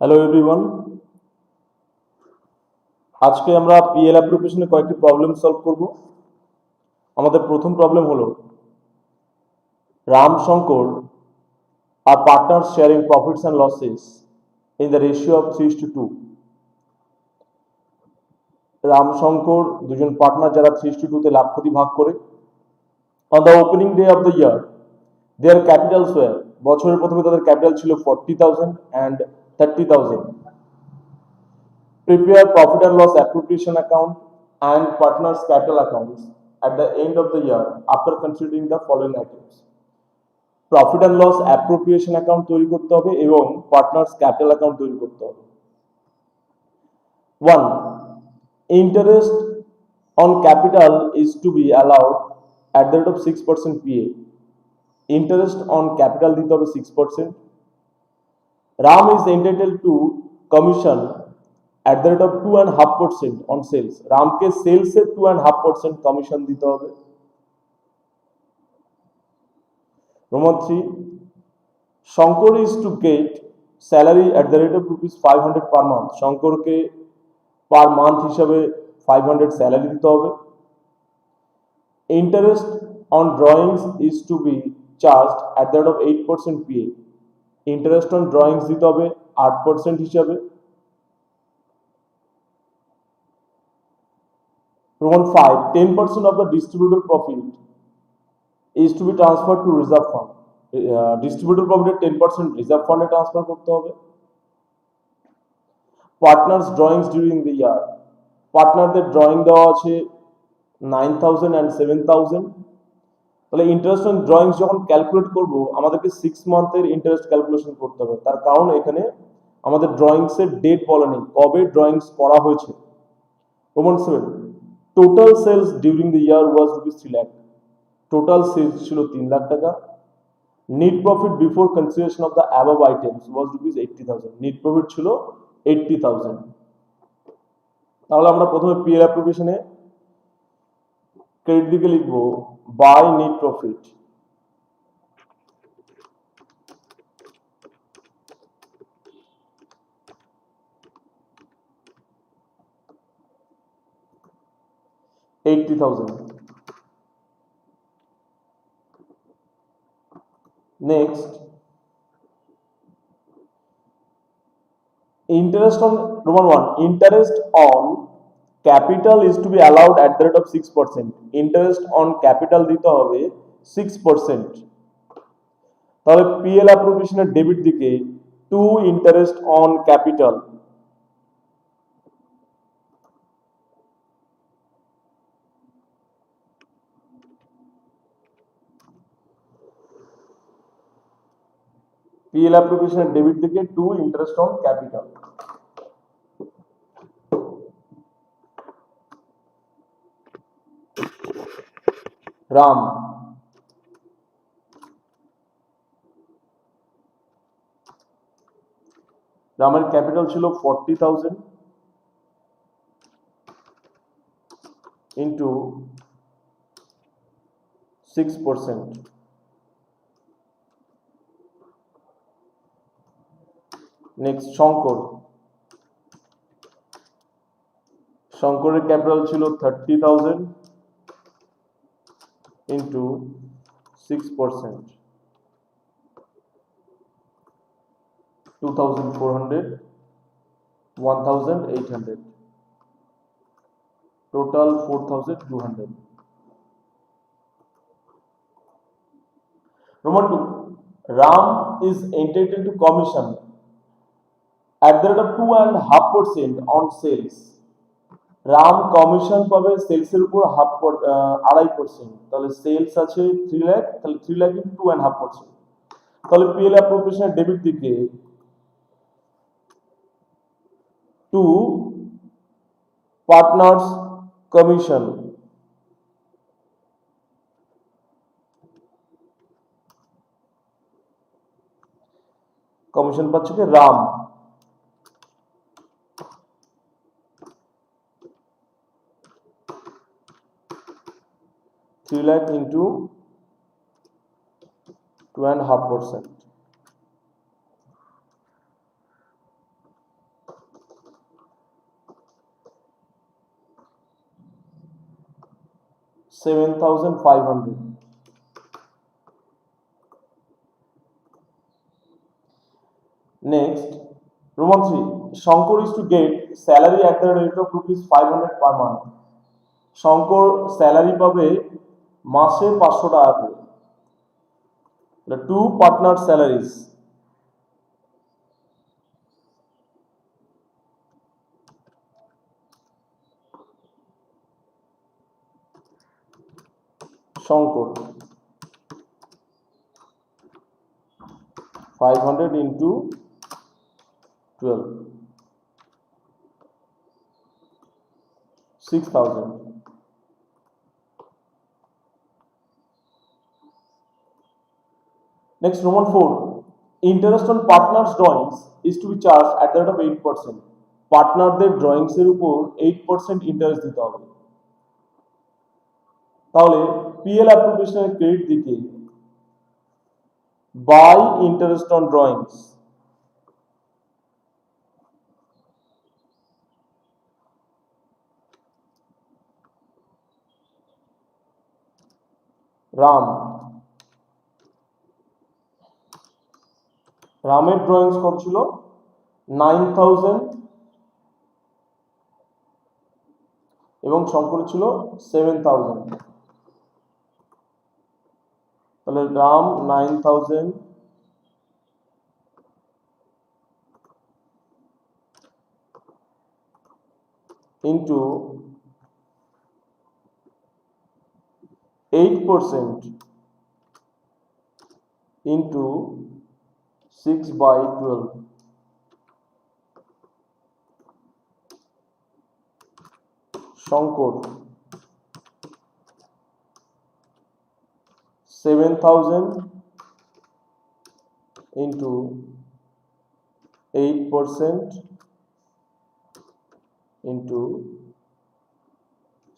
Hello everyone, আজকে আমরা PL অ্যাপ্লিকেশনে কয়েকটি প্রবলেম সলভ করব। আমাদের প্রথম প্রবলেম হলো রাম শঙ্কর আর partner sharing profits and losses in the ratio of 3:2। Ram Shankar দুজন পার্টনার যারা 3:2 তে লাভ ক্ষতি ভাগ করে। On the opening day of the year their capitals were, বছরের প্রথমে তাদের ক্যাপিটাল ছিল 40,000 and 30,000। Prepare profit and loss appropriation account and partners capital accounts at the end of the year after considering the following items. Profit and loss appropriation account তৈরি করতে হবে এবং partners capital account তৈরি করতে হবে। 1. Interest on capital is to be allowed at the rate of 6% PA. Interest on capital দিতে হবে 6%. Ram is entitled to commission at the rate of 2.5% on sales. রামকে সেলসের 2.5% কমিশন দিতে হবে। Roman 3. Shankar is to get salary at the rate of ₹500 per month. শঙ্করকে per month হিসাবে 500 salary দিতে হবে। Interest on drawings is to be charged at the rate of 8% PA. Interest on drawings দিতে হবে 8% হিসাবে। Roman 5. 10% of the distributor profit is to be transferred to reserve fund. Distributor প্রফিটের 10% reserve ফান্ডে transfer করতে হবে। Partners drawings during the year, পার্টনারদের drawing দেওয়া আছে 9,000 অ্যান্ড 7,000। তাহলে ইন্টারেস্ট অন ড্রয়িংস যখন ক্যালকুলেট করব আমাদেরকে 6 মান্থের ইন্টারেস্ট ক্যালকুলেশন করতে হবে। তার কারণ এখানে আমাদের ড্রয়িংসের ডেট বলা নেই, কবে ড্রয়িংস করা হয়েছে। Roman 7. Total sales during the year was ₹3 lakh. Total sales ছিল 3 লাখ টাকা। Net profit before consideration of the above items was ₹80,000. Net profit ছিল 80,000। তাহলে আমরা প্রথমে পিএল অ্যাপ্লিকেশনে ক্রেডিট দিকে লিখব by net profit. $80,000। Next, interest on Roman 1. Interest on capital is to be allowed at the rate of 6%. Interest on capital দিতে হবে 6%। তাহলে পিএল অ্যাপ্লিকেশনের ডেবিট দিকে to interest on capital, PL অ্যাপ্লিকেশনের ডেবিট দিকে to interest on capital. Ram, রামের capital ছিল 40,000 into 6%। Next Shankar, শঙ্করের ক্যাপিটাল ছিল 30,000 into 6%, 2,400, 1,800, total 4,200। Roman 2. Ram is entitled to commission at the rate of 2.5% on sales. Ram commission পাবে সেলসের উপর 2.5%। তাহলে সেলস আছে 3 লাখ, তাহলে 3 লাখ ইন্টু 2.5%। তাহলে পিএল অ্যাপ্রোপ্রিয়েশনের ডেবিট দিকে টু পার্টনার্স কমিশন, কমিশন পাচ্ছে কি Ram, 3 lakh into 2.5%। 7,500. Next, Roman 3. Shankar is to get salary at the rate of rupees 500 per month. Shankar salary পাবে মাসে 500 টাকা করে। The two partner salaries. Shankar 500 into 12, 6,000. Next, Roman 4. Interest on partners' drawings is to be charged at the rate of 8%. পার্টনারদের drawings এর উপর 8% interest দিতে হবে। তাহলে PL অ্যাপ্লিকেশনের ক্রেডিট দিকে বাই ইন্টারেস্ট অন ড্রয়িংস, রামের ড্রয়িংস কত ছিল? 9,000 এবং শঙ্করের ছিল 7,000। তাহলে Ram 9,000 into 8% into 6/12. Shankar 7,000 into 8% into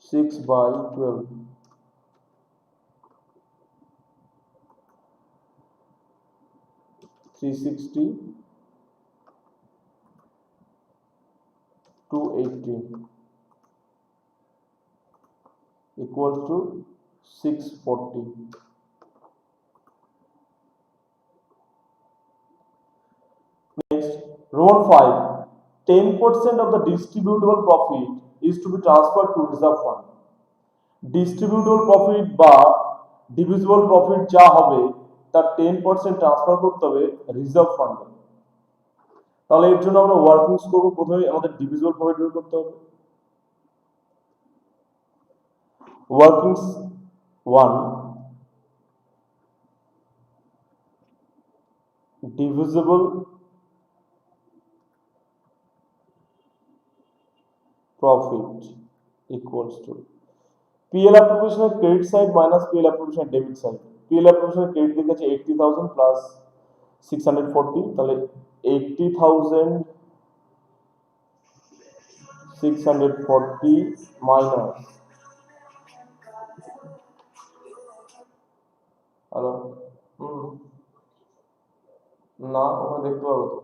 6/12. $360, $280 equals to $640. Next, Roman 5. 10% of the distributable profit is to be transferred to reserve fund. Distributable profit বা divisible profit যা হবে তার 10% ট্রান্সফার করতে হবে রিজার্ভ ফান্ডে। তাহলে এর জন্য আমরা ওয়ার্কিংস করব। প্রথমে আমাদের ডিভিজিবল প্রফিট বের করতে হবে। Workings 1 divisible profit equals to PL appropriation credit side minus PL appropriation debit side. PL appropriation credit দিকে আছে 80,000 plus 640, তাহলে 80,640 minus, হ্যালো, না ওখানে দেখতে পাবো তো,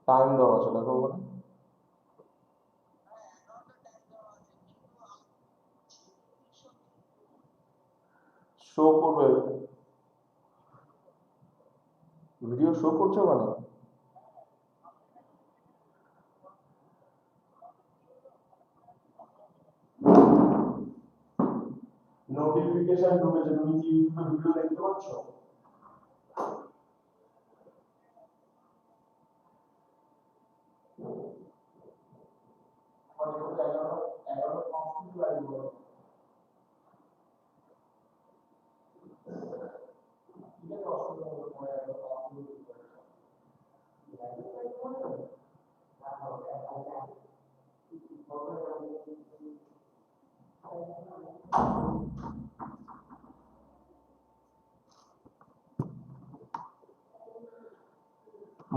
টাইম দেওয়া আছে, দেখো ওখানে শো করবে, ভিডিও শো করছে ওখানে। নোটিফিকেশন ঢুকেছে, তুমি কি ইউটিউবে ভিডিও দেখতে পাচ্ছ?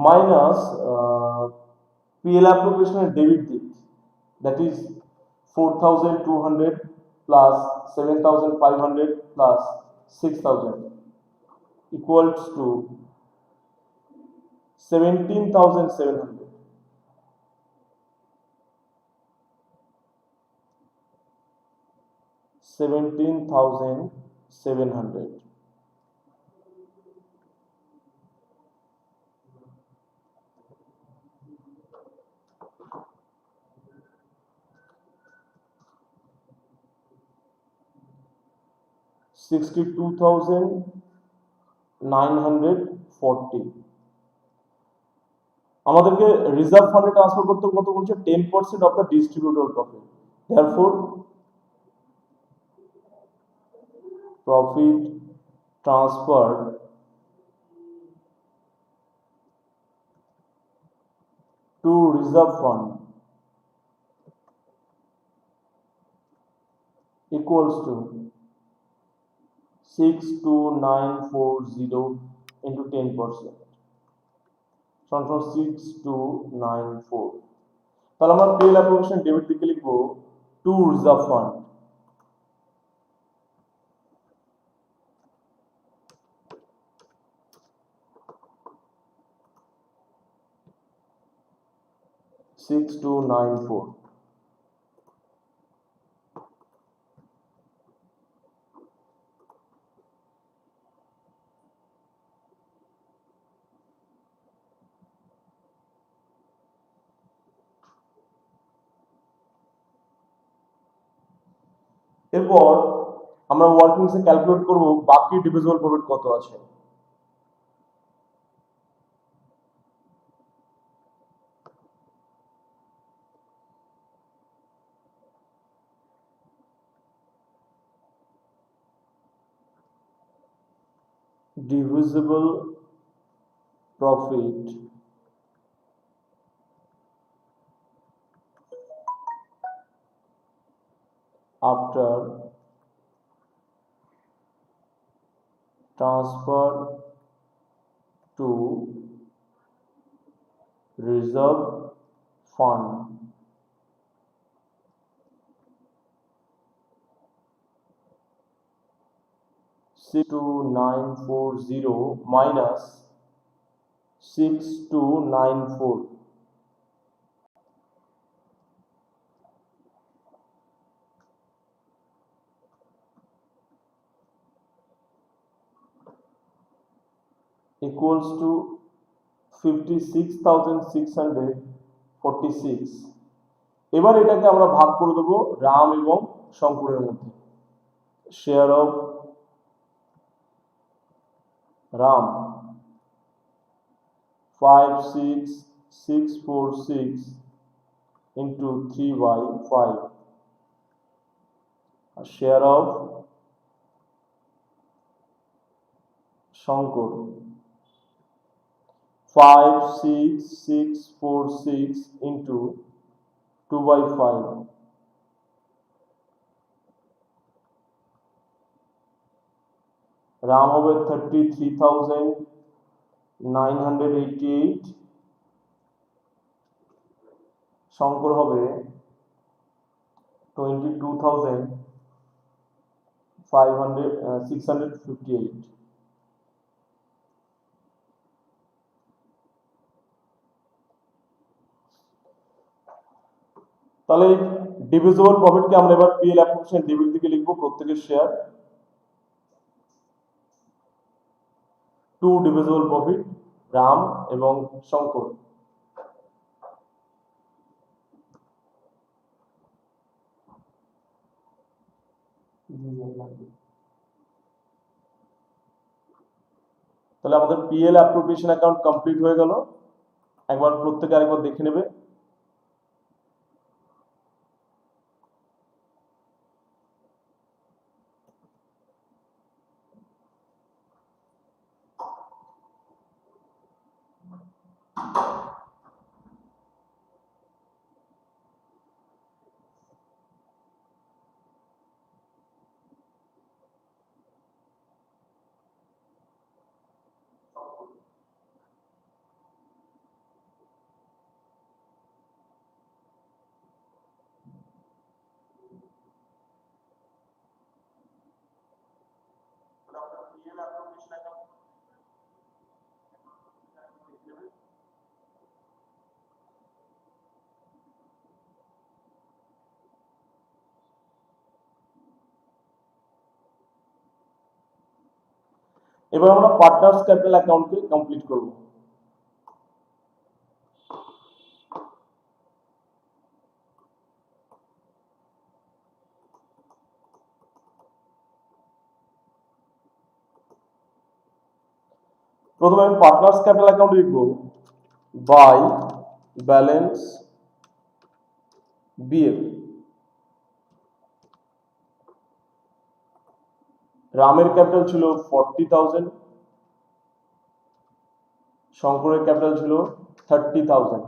মাইনাস PL appropriation debit দিক, that is 4,200 plus 7,500 plus 6,000 equals to 17,700. 17,700. $62,940. আমাদেরকে রিজার্ভ ফান্ডে ট্রান্সফার করতে কত বলছে? 10% of the ডিস্ট্রিবিউটেবল profit. Therefore profit transferred to reserve fund equals to 62940 into 10%. So 6294. তাহলে আমরা পিএল অ্যাপ্লিকেশন ডেবিট দিকে লিখবো টু রিজার্ভ ফান্ড। $6294. এরপর আমরা ওয়ার্কিংসে ক্যালকুলেট করব বাকি ডিভিজিবল প্রফিট কত আছে। divisible profit after transfer to reserve fund $62940 minus 6294 equals to 56,646। এবার এটাকে আমরা ভাগ করে দেবো রাম এবং শঙ্করের মধ্যে। Share of Ram 56646 into 3/5 share of Shankar 56646 into 2/5 Ram হবে 33,988, শঙ্কর হবে 22,658। তাহলে ডিভিজিবল প্রফিটকে আমরা এবার পিএল অ্যাপ্লিকেশন ডেবিট দিকে লিখবো প্রত্যেকের share two divisible profit Ram এবং শঙ্কর। তাহলে আমাদের পিএল অ্যাপ্রোপ্রিয়েশন অ্যাকাউন্ট কমপ্লিট হয়ে গেল। একবার প্রত্যেকে আরেকবার দেখে নেবে। এবার আমরা পার্টনার্স ক্যাপিটাল অ্যাকাউন্টকে কমপ্লিট করব। প্রথমে আমি পার্টনার্স ক্যাপিটাল অ্যাকাউন্ট লিখব বাই ব্যালেন্স বিএফ। রামের ক্যাপিটাল ছিল 40,000, শঙ্করের ক্যাপিটাল ছিল 30,000।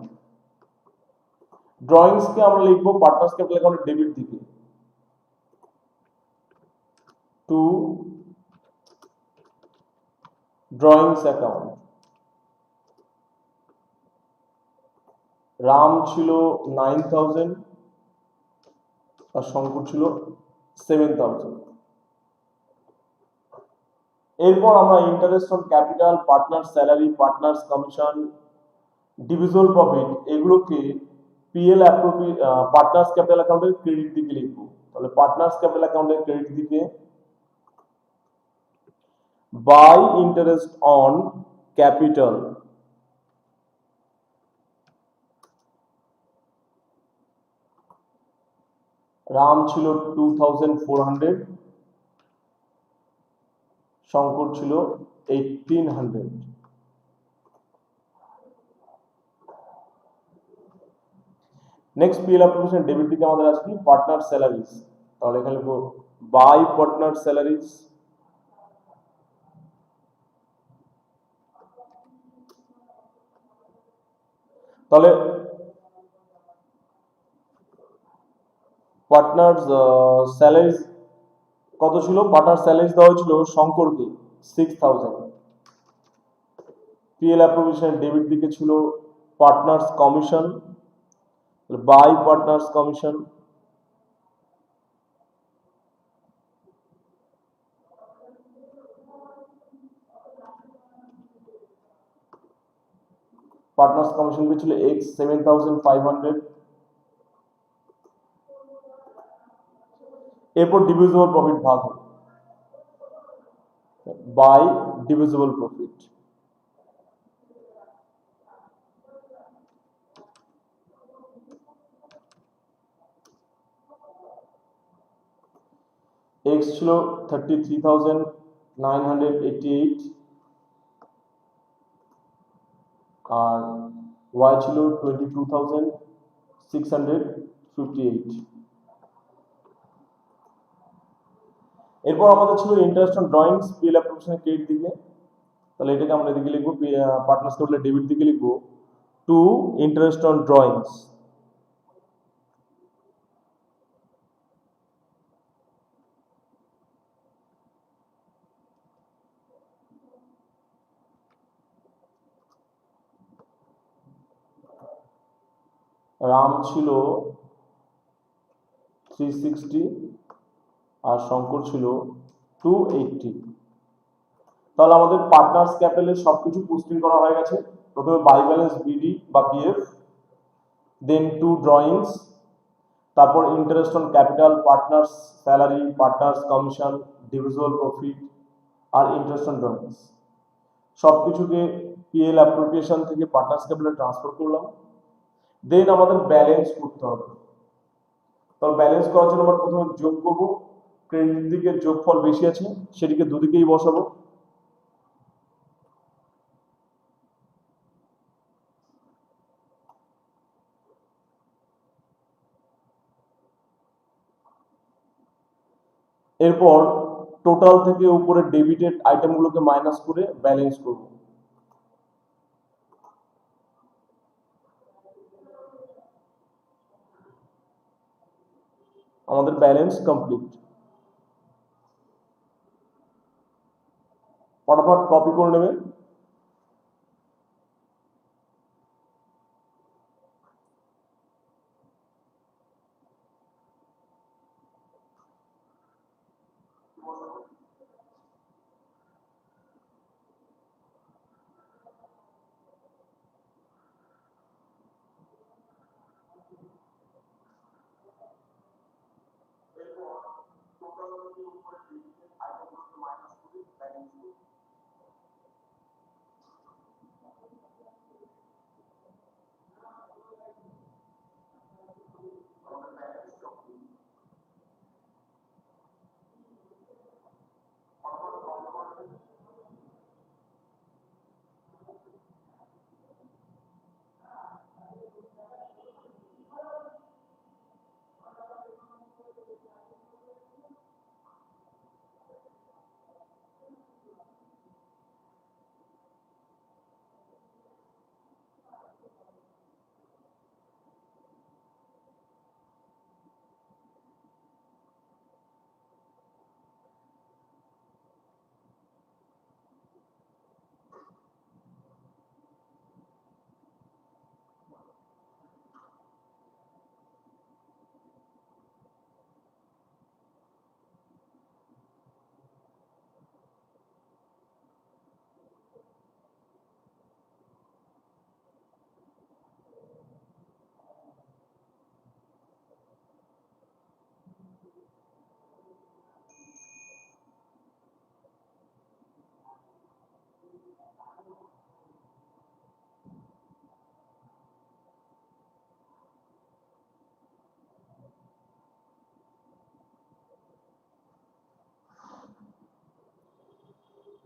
ড্রয়িংসকে আমরা লিখবো পার্টনার্স ক্যাপিটাল অ্যাকাউন্টের ডেবিট দিকে, টু ড্রয়িংস অ্যাকাউন্ট। রাম ছিল 9,000 আর শঙ্কর ছিল 7,000। এরপর আমরা interest on capital, partner salary, partners commission, divisible profit এগুলোকে পিএল পার্টনার্স ক্যাপিটাল অ্যাকাউন্টের ক্রেডিট দিকে লিখবো। তাহলে পার্টনার্স ক্যাপিটাল অ্যাকাউন্টের ক্রেডিট দিকে by interest on capital, Ram ছিল 2,400, শঙ্কর ছিল 1,800। নেক্সট পিএল অ্যাপ্লিকেশন ডেবিট দিকে আমাদের আছে কি পার্টনার স্যালারিজ। তাহলে এখানে লিখবো বাই পার্টনার স্যালারিজ, তাহলে পার্টনার স্যালারিজ কত ছিল? পার্টনার স্যালারিজ দেওয়া হয়েছিল শঙ্করকে 6,000। পিএল অ্যাপ্লিকেশন ডেবিট দিকে ছিল partners commission, by partners commission, partners commission ছিল x 7,500। এরপর ডিভিজিবল প্রফিট ভাগ হবে বাই ডিভিজিবল প্রফিট। x ছিল 33,988 আর y ছিল 22,658। এরপর আমাদের ছিল ইন্টারেস্ট অন ড্রয়িংস পিএল অ্যাপ্লিকেশনের ক্রেডিট দিকে। তাহলে এটাকে আমরা এদিকে লিখবো পার্টনার্স ক্যাপিটাল ডেবিট দিকে লিখবো to interest on drawings. Ram ছিল 360 আর শঙ্কর ছিল 280। তাহলে আমাদের পার্টনার্স ক্যাপিটালের সবকিছু পোস্টিং করা হয়ে গেছে। প্রথমে বাই ব্যালেন্স বিডি বা বিএফ, দেন টু ড্রয়িংস, তারপর interest on capital, partners salary, partners commission, divisible profit আর ইন্টারেস্ট অন ড্রয়িংস সবকিছুকে পিএল অ্যাপ্রোপ্রিয়েশন থেকে পার্টনার্স ক্যাপিটালে ট্রান্সফার করলাম। দেন আমাদের ব্যালেন্স করতে হবে। তাহলে ব্যালেন্স করার জন্য আমরা প্রথমে যোগ করবো, ক্রেডিট দিকে যোগফল বেশি আছে সেটিকে দুদিকেই বসাবো। এরপর টোটাল থেকে উপরে ডেবিটেড আইটেমগুলোকে মাইনাস করে ব্যালেন্স করব। আমাদের ব্যালেন্স কমপ্লিট। ফটাফট কপি করে নেবেন।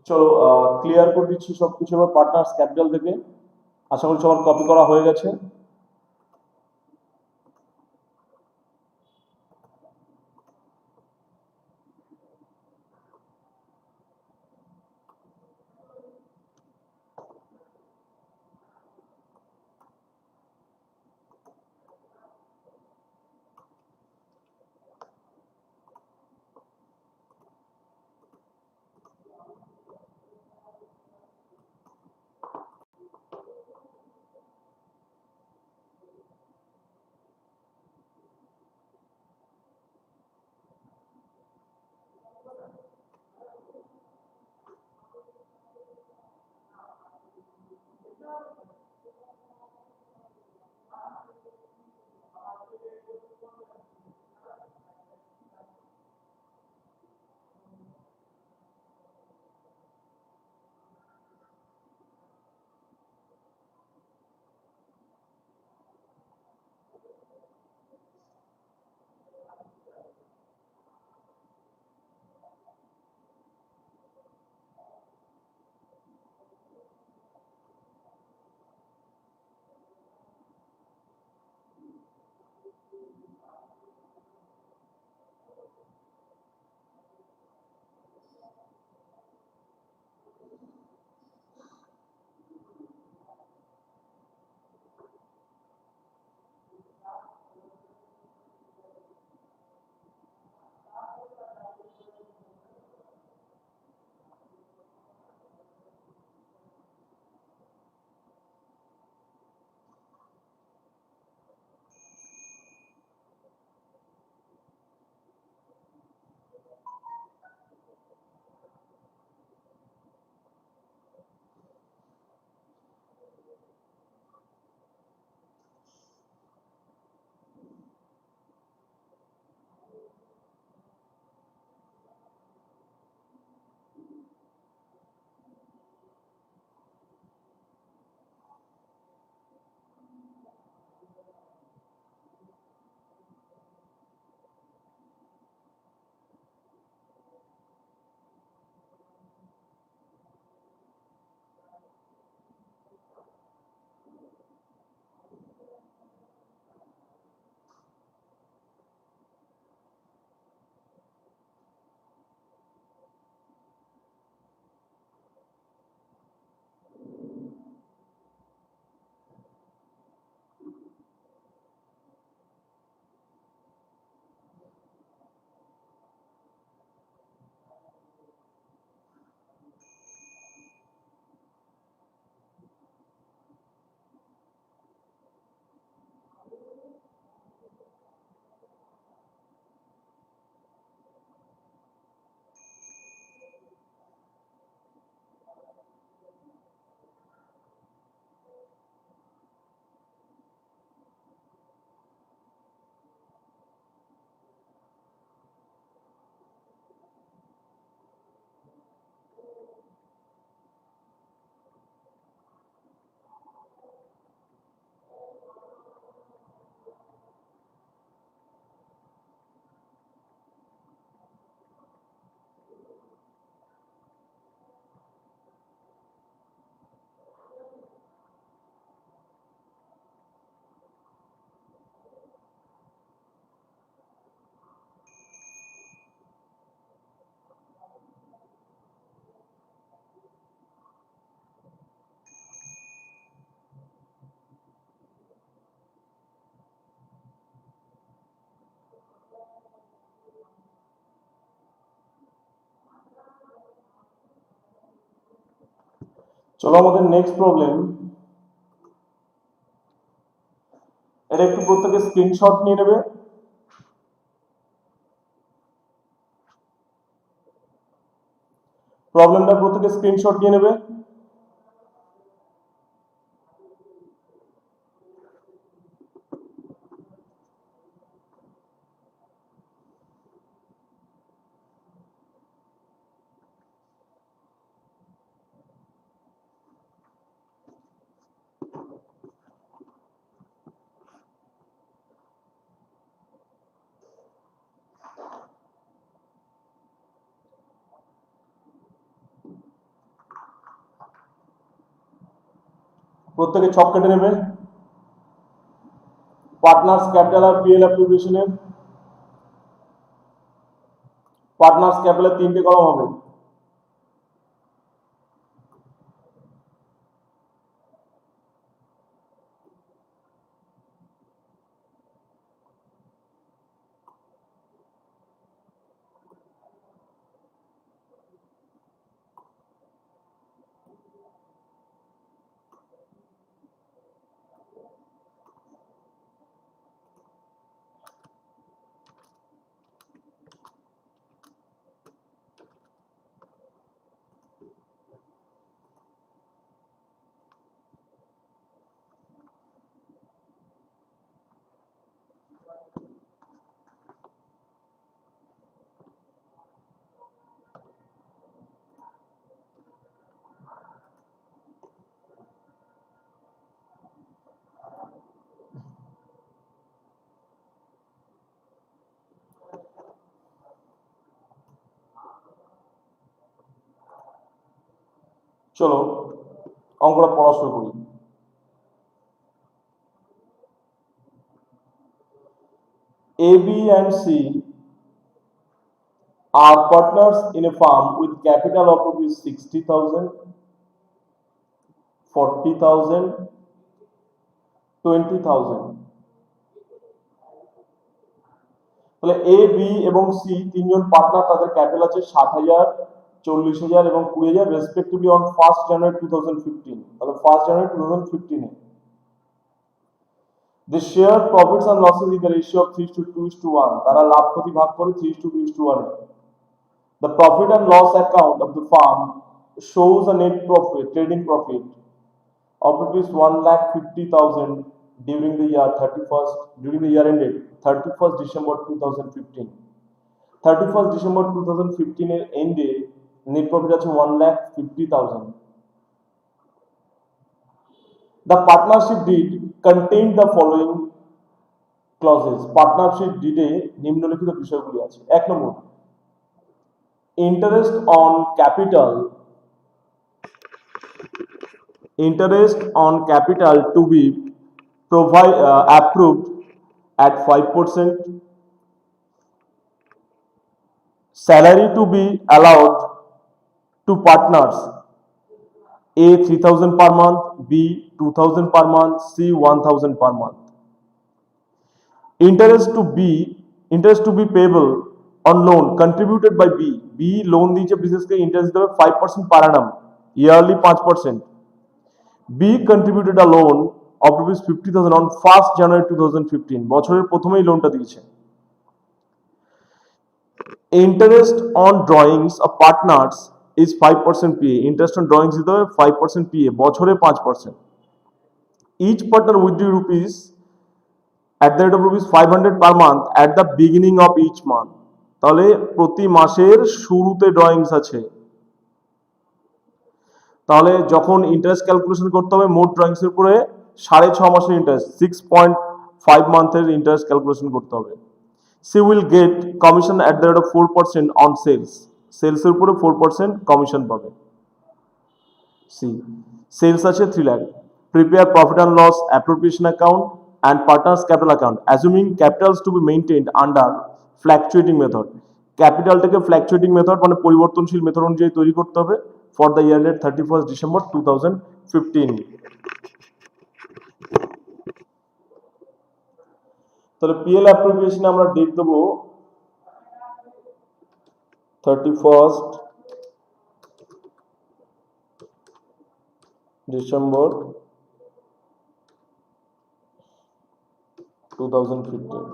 চলো ক্লিয়ার করে দিচ্ছি সবকিছু এবার পার্টনার্স ক্যাপিটাল থেকে। আশা করি সবার কপি করা হয়ে গেছে। চলো আমাদের নেক্সট প্রবলেম, এটা একটু প্রত্যেকে স্ক্রিনশট নিয়ে নেবে। প্রবলেমটা প্রত্যেকে স্ক্রিনশট নিয়ে নেবে। প্রত্যেকে ছক কেটে নেবে। পার্টনার্স ক্যাপিটাল আর পিএল অ্যাপ্লিকেশনের পার্টনার্স ক্যাপিটালের 3টে কলম হবে। চলো অঙ্কটা পড়া শুরু করি। A, B and C are partners in a firm with capital of rupees 60,000, 40,000, 20,000। তাহলে এ, বি এবং সি তিনজন পার্টনার, তাদের ক্যাপিটাল আছে 60,000, 40,000 এবং 20,000 রেসপেক্টিভলি অন 1st January 2015। তাহলে 1st January 2015 the share profits and losses in the ratio of 3:2:1। তারা লাভ ক্ষতি ভাগ করে 3:2:1 এ। The profit and loss account of the firm shows a net profit, trading profit of rupees 1,50,000 during the year ended 31st December 2015। 31st December 2015 এর এন্ডে net profit আছে 1,50,000। The partnership deed contained the following clauses। Partnership ডিডে নিম্নলিখিত বিষয়গুলি আছে। 1 নম্বর, interest on capital to be approved at 5%, salary to be allowed to partners A 3,000 per month, B 2,000 per month, C 1,000 per month। Interest to be payable on loan contributed by B loan দিয়েছে বিজনেসকে, interest দেবে 5% per annum, yearly 5%। B contributed a loan of rupees 50,000 on 1st January 2015, বছরের প্রথমেই লোনটা দিয়েছে। Interest on drawings of partners is 5% PA, interest on drawings দিতে হবে 5% PA, বছরে 5%। Each partner withdrew rupees at the rate of rupees 500 per month at the beginning of each month। তাহলে প্রতি মাসের শুরুতে ড্রয়িংস আছে। তাহলে যখন ইন্টারেস্ট ক্যালকুলেশন করতে হবে মোট ড্রয়িংস এর উপরে 6.5 মাসের ইন্টারেস্ট, 6.5 মান্থের ইন্টারেস্ট ক্যালকুলেশন করতে হবে। C will get commission at the rate of 4% on sales, সেলসের উপরে 4% কমিশন পাবে। সি সেলস আছে 3 lakh. Prepare profit and loss appropriation account and partners capital account assuming capitals to be maintained under fluctuating method। ক্যাপিটালটাকে fluctuating method মানে পরিবর্তনশীল method অনুযায়ী তৈরি করতে হবে for the year end 31st December 2015। তাহলে পিএল অ্যাপ্রোপ্রিয়েশনে আমরা ডেট দেবো 31st December 2015।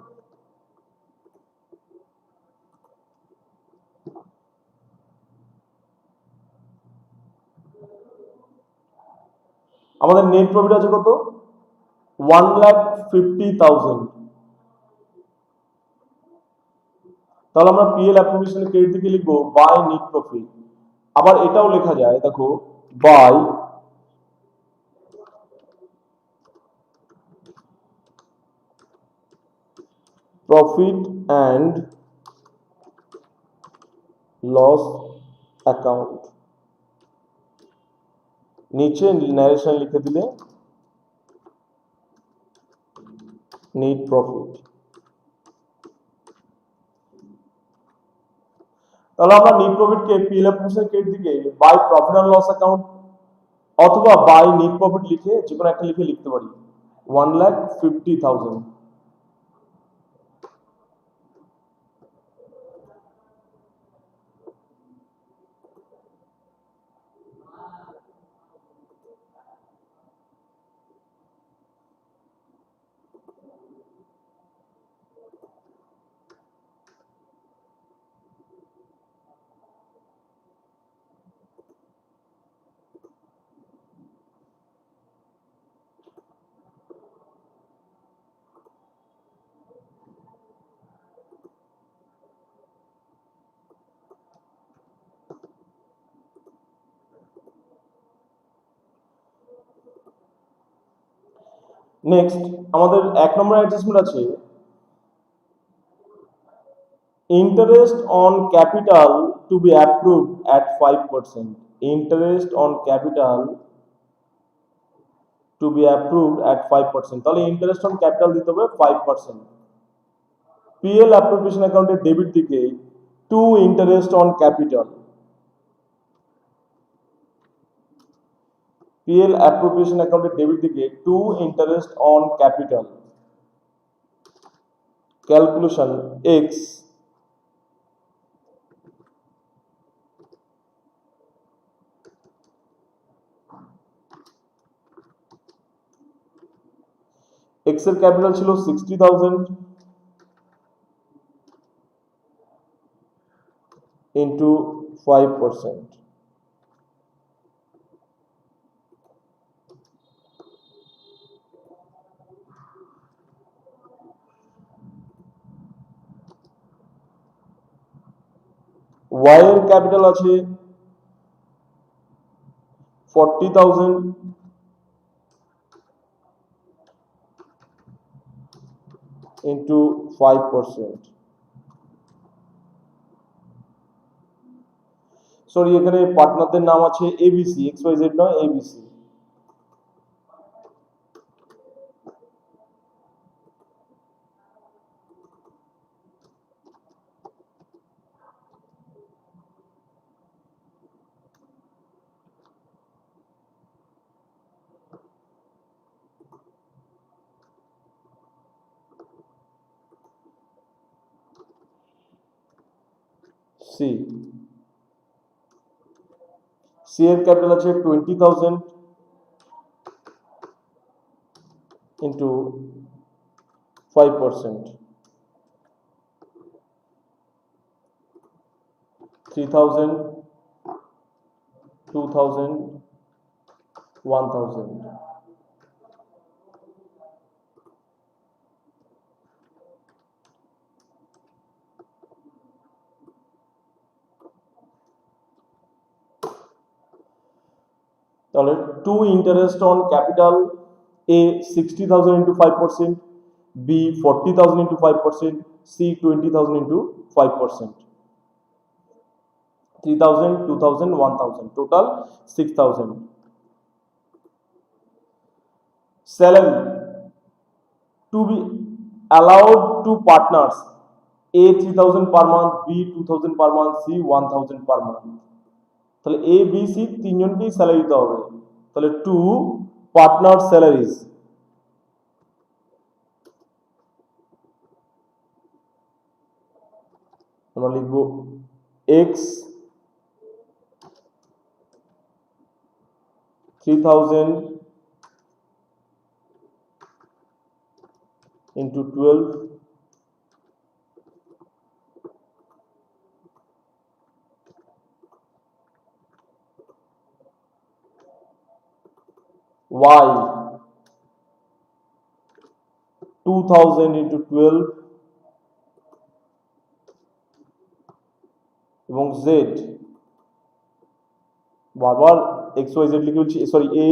আমাদের নেট প্রফিট আছে কত? 1,50,000। তাহলে আমরা পিএল অ্যাপ্লিকেশনের ক্রেডিট থেকে লিখবো বাই নেট প্রফিট। আবার এটাও লেখা যায়, দেখো, by profit and loss account. নিচে ন্যারেশন লিখে দিলে নেট প্রফিট। তাহলে আমরা নেট প্রফিটকে পিএলএফ ক্রেডিট দিকে by profit and loss account অথবা বাই নেট প্রফিট লিখে যে কোনো একটা লিখে লিখতে পারি 1,50,000। নেক্সট আমাদের 1 নম্বর অ্যাডজাস্টমেন্ট আছে interest on capital to be approved at 5%. Interest on capital to be approved at 5%. তাহলে interest on capital দিতে হবে 5%। PL appropriation অ্যাকাউন্টের ডেবিট দিকে to interest on capital। PL appropriation অ্যাকাউন্টের ডেবিট দিকে to interest on capital। Calculation X X এর capital ছিল 60,000 into 5%। Y এর ক্যাপিটাল আছে 40,000 into 5%। সরি এখানে পার্টনারদের নাম আছে এবিসি, XYZ নয়, এবিসি। সি এর ক্যাপিটাল আছে 20,000 into 5%। 3,000 2,000 1,000। তাহলে to interest on capital A 60,000 into 5%, B 40,000 into 5%, C 20,000 into 5%। 3,000 2,000 1,000 total 6,000। Salary to be allowed to partners A 3,000 per month, B 2,000 per month, C 1,000 per month। তাহলে A B C তিনজনকেই salary দিতে হবে। তাহলে two partner salaries আমরা লিখব X 3,000 into 12 Y 2,000 into 12 এবং Z বারবার XYZ লিখে বলছি, সরি A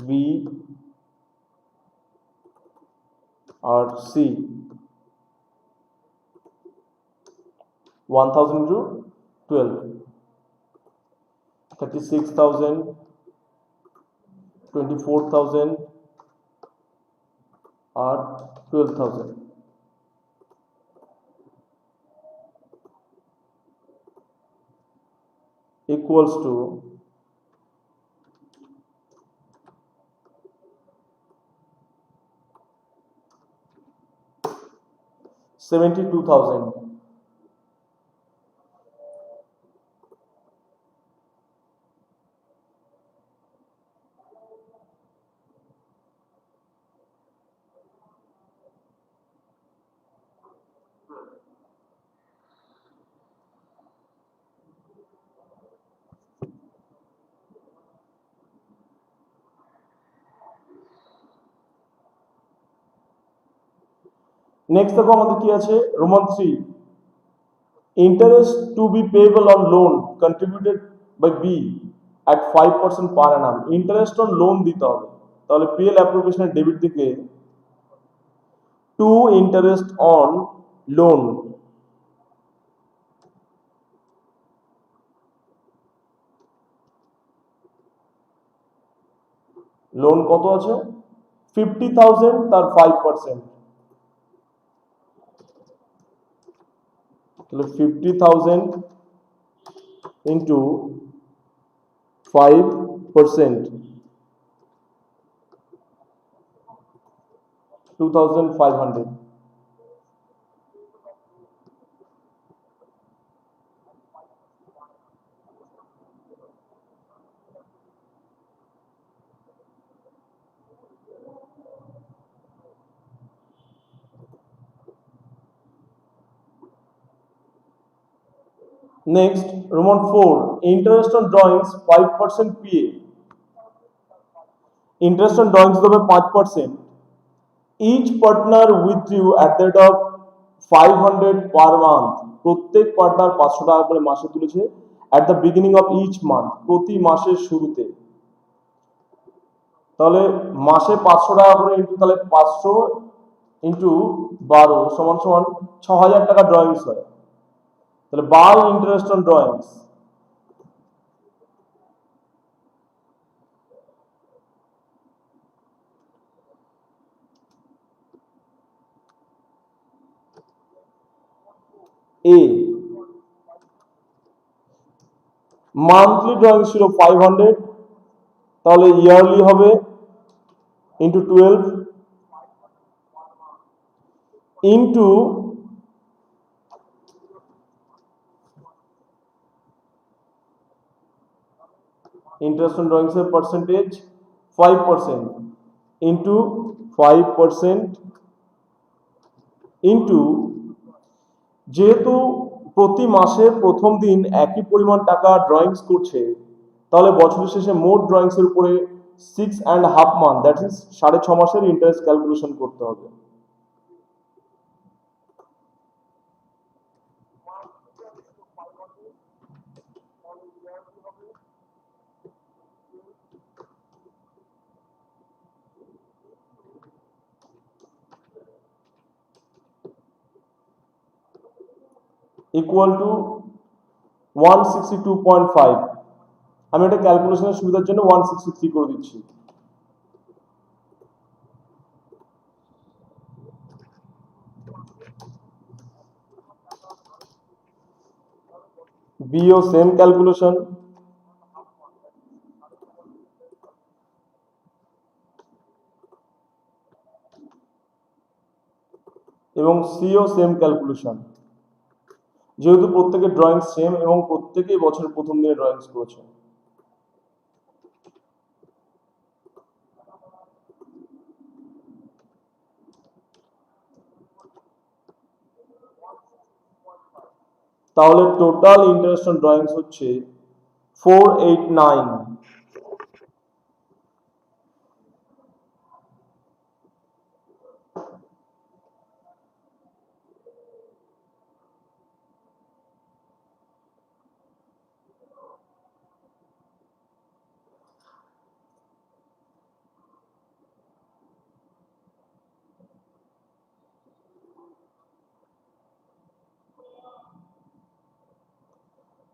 B আর C 1,000 into 12 36,000 24,000 আর 12,000 equals to 72,000. নেক্সট দেখো আমাদের কি আছে, Roman 3, interest to be payable on loan contributed by B at 5% per annum. Interest on loan দিতে হবে, তাহলে পিএল অ্যাপ্রোপ্রিয়েশনের ডেবিট দিকে to interest on loan, loan কত আছে 50,000 তার 5%, তাহলে 50,000 into 5%, 2,500. Next, Roman 4, interest on drawings 5% PA. Interest on drawings দেবে 5%. Each partner withdrew at the rate of 500 per month. প্রত্যেক পার্টনার 500 টাকা করে মাসে তুলেছে at the beginning of each month, প্রতি মাসের শুরুতে। তাহলে মাসে 500 টাকা করে ইনটু, তাহলে 500 ইনটু 12 সমান সমান 6,000 টাকা ড্রয়িংস হয়। তাহলে by interest on drawings, A monthly drawing ছিল 500, তাহলে ইয়ারলি হবে into 12 into interest on drawings এর পার্সেন্টেজ 5% ইন্টু 5% ইন্টু, যেহেতু প্রতি মাসে প্রথম দিন একই পরিমাণ টাকা ড্রয়িংস করছে, তাহলে বছরের শেষে মোট ড্রয়িংস এর উপরে 6.5 মান্থ, দ্যাট ইজ 6.5 মাসের ইন্টারেস্ট ক্যালকুলেশন করতে হবে। ইকুয়াল টু 162.5, আমি এটা ক্যালকুলেশনের সুবিধার জন্য 163 করে দিচ্ছি। বিও সেম ক্যালকুলেশন, এবং সিও সেম ক্যালকুলেশন, যেহেতু প্রত্যেকের ড্রয়িং সেম এবং প্রত্যেকেই বছরের প্রথম দিনে ড্রয়িংস করেছে। তাহলে টোটাল ইন্টারেস্ট অন ড্রয়িংস হচ্ছে 489।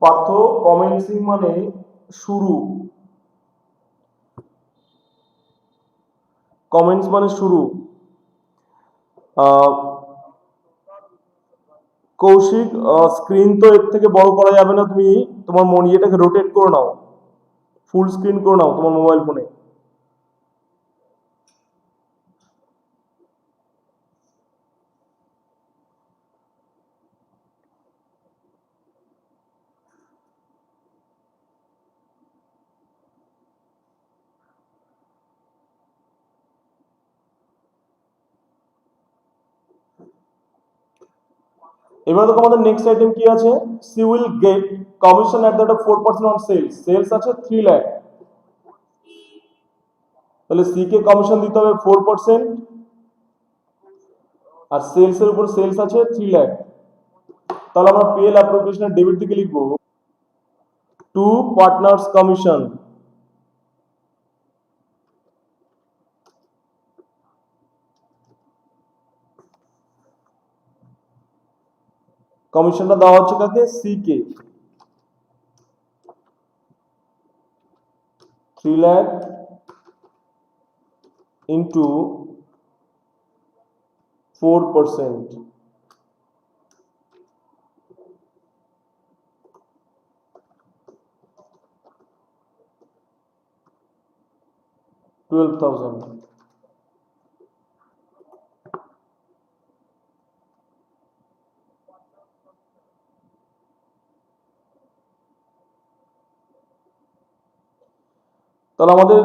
পার্থ, কমেন্সিং মানে শুরু, কমেন্টস মানে শুরু। কৌশিক, স্ক্রিন তো এর থেকে বড় করা যাবে না, তুমি তোমার ইয়েটাকে রোটেট করে নাও, ফুল স্ক্রিন করে নাও তোমার মোবাইল ফোনে। এবার দেখো আমাদের নেক্সট আইটেম কি আছে, C will get commission at the rate of 4% on sales. Sales আছে 3 লাখ, তাহলে সি কে কমিশন দিতে হবে 4%, আর সেলস এর উপর সেলস আছে 3 লাখ। তাহলে আমরা পিএল অ্যাপ্রোপ্রিয়েশনের ডেবিট দিকে লিখবো টু পার্টনার্স কমিশন। কমিশনটা দেওয়া হচ্ছে কাকে, সি কে, 3 লাখ ইন্টু 4%, 12,000। তাহলে আমাদের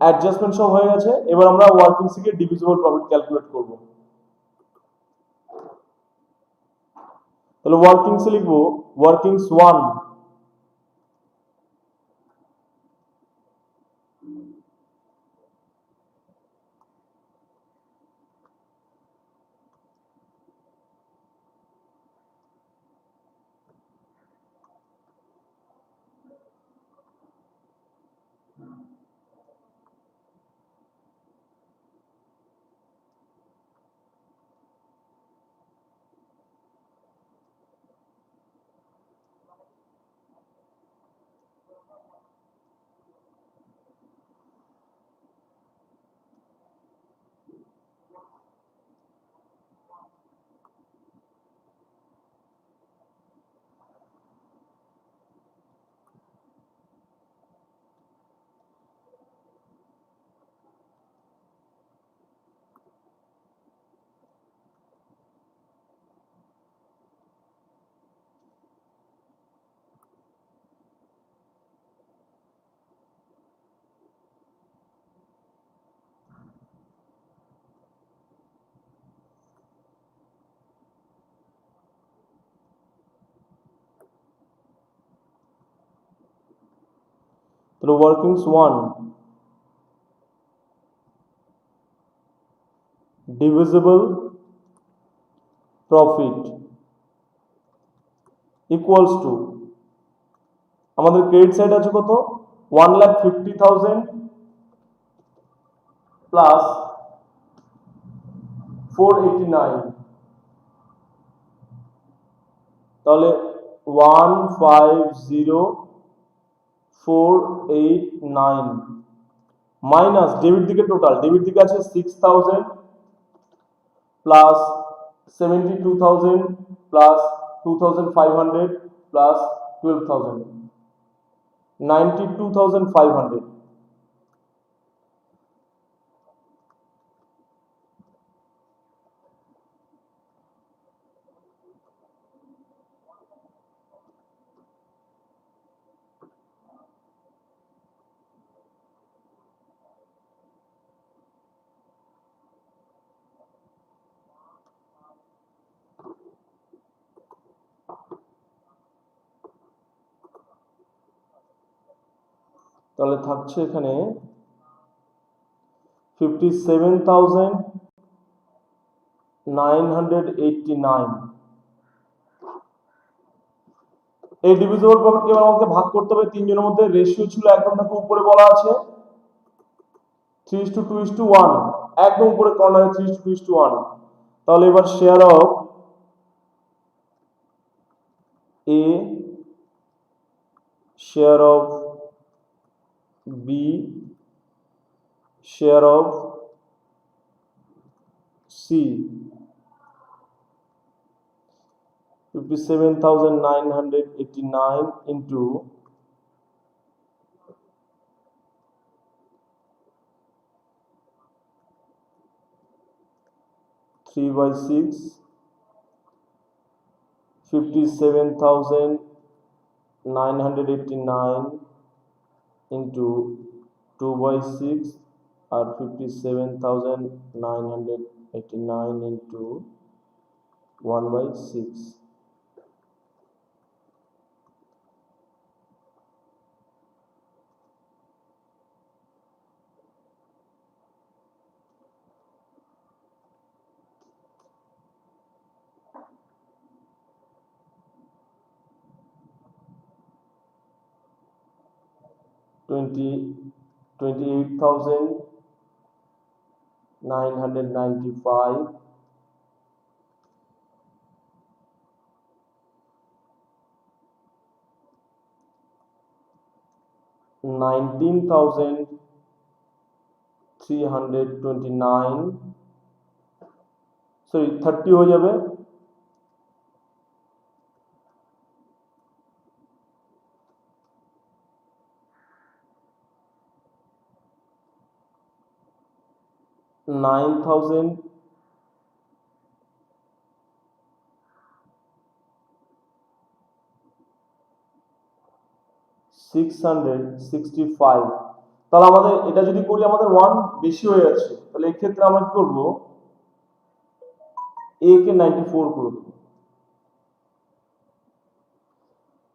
অ্যাডজাস্টমেন্ট সব হয়ে গেছে। এবার আমরা ওয়ার্কিং থেকে ডিভিজিবল প্রফিট ক্যালকুলেট করব। তাহলে ওয়ার্কিংস লিখবো ওয়ার্কিংস 1, তাহলে workings 1 divisible profit equals to, আমাদের ক্রেডিট সাইড আছে কত, 1,50,000 প্লাস 489, তাহলে 150,489 মাইনাস ডেবিট দিকে টোটাল, ডেবিট দিকে আছে 6,000 প্লাস 72,000 প্লাস 2,500 প্লাস 12,000, 92,500। তাহলে থাকছে এখানে 57,989। এই ডিভিজিবল প্রফিটকে আমাকে ভাগ করতে হবে তিনজনের মধ্যে, রেশিও ছিল একদম দেখো উপরে বলা আছে 3:2:1, একদম উপরে কর্নারে 3:2:1। তাহলে এবার share of A, share of B, share of 57,989 into 3/6, 57,989 into 2/6 or 57,989 into 1/6. Twenty 28,995 19,329 sorry 30 হয়ে যাবে 9,665 তাহলে আমাদের এটা যদি করি আমাদের 1 বেশি হয়ে যাচ্ছে তাহলে এই ক্ষেত্রে আমরা কি করব a কে 94 করে দেব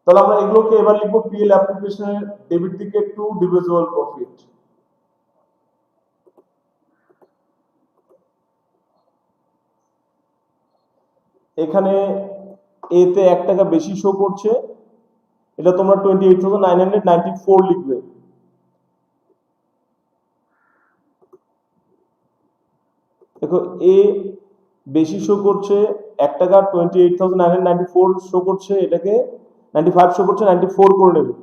তাহলে আমরা এগুলোকে এবার লিখব পিএল অ্যাপ্লিকেশনের ডেবিট দিকে টু ডিভিজিবল প্রফিট এখানে এ তে 1 টাকা বেশি শো করছে এটা তোমরা 28,994 লিখবে দেখো এ বেশি শো করছে 1 টাকা 28,994 শো করছে এটাকে 95 শো করছে 94 করে নেবে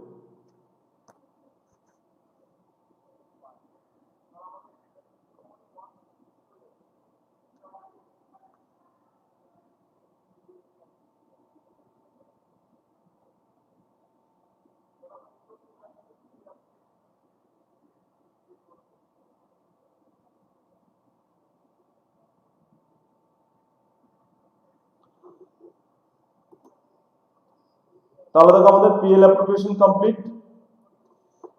তাহলে দেখো আমাদের পিএল অ্যাপ্লিকেশন কমপ্লিট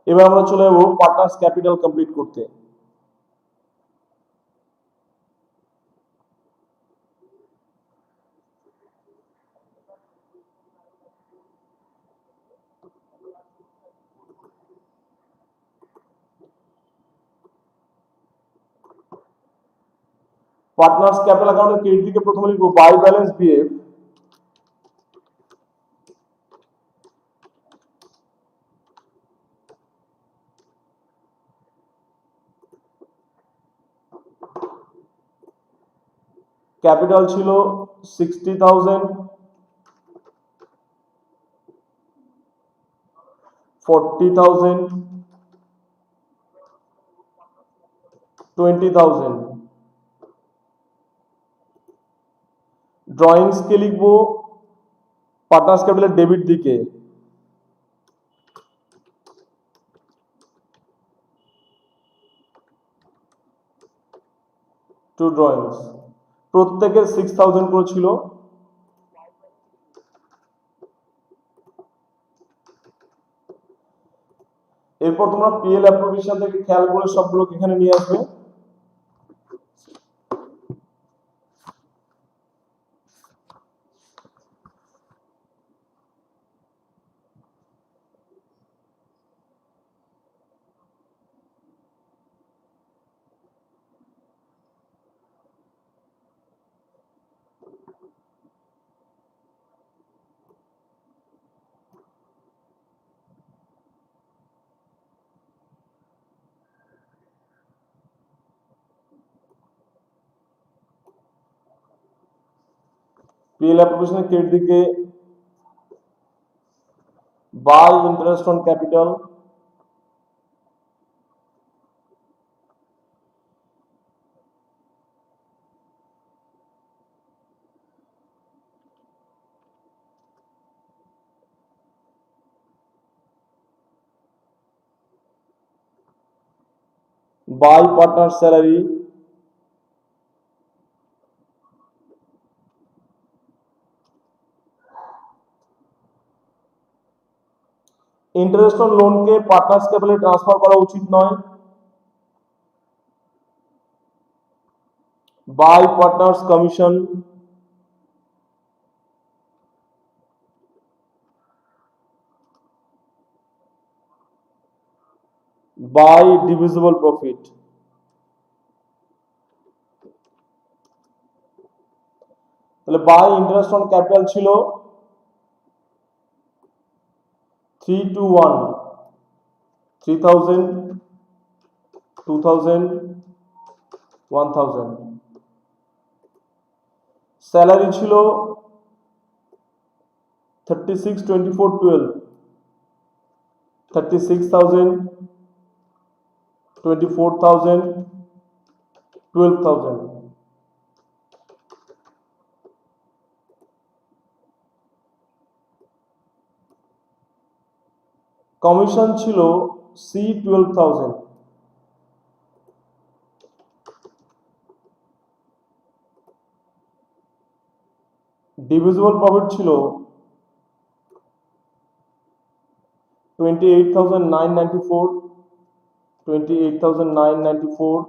এবার আমরা চলে যাব পার্টনার্স ক্যাপিটাল কমপ্লিট করতে পার্টনার্স ক্যাপিটাল অ্যাকাউন্টের ক্রেডিট দিকে প্রথমে লিখব বাই ব্যালেন্স বিএফ ক্যাপিটাল ছিল 60,000 40,000 20,000 ড্রয়িংস কে লিখবো পার্টনার্স ক্যাপিটালের ডেবিট দিকে টু ড্রয়িংস প্রত্যেকের 6,000 করে ছিল এরপর তোমরা পিএল অ্যাপ্লিকেশন থেকে খেয়াল করে সবগুলোকে এখানে নিয়ে আসবে পিএল অ্যাপ্লিকেশনের ক্রেডিট দিকে by interest on capital by partner salary, interest on লোনকে পার্টনার্স ক্যাপিটালে ট্রান্সফার করা উচিত নয়, by partners commission, by divisible profit. তাহলে বাই ইন্টারেস্ট অন ক্যাপিটাল ছিল 3 to 1, 3000, 2000, 1000। স্যালারি ছিল 36, 24, 12, 36,000, 24,000, 12,000। কমিশন ছিল সি 12,000। ডিভিজিবল প্রফিট ছিল 28,994, 28,994,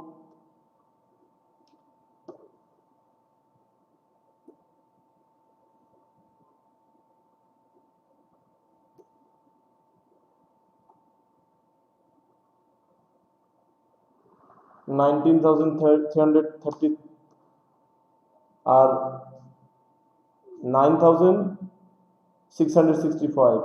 $19,330 আর 9,665।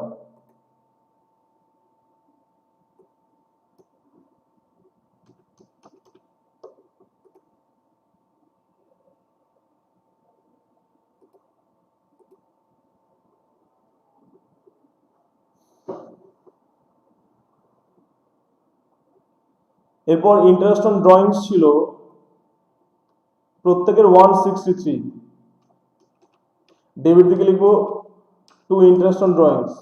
এরপর ইন্টারেস্ট অন ড্রয়িংস ছিল প্রত্যেকের 163। ডেবিট দিকে লিখবো to interest on drawings.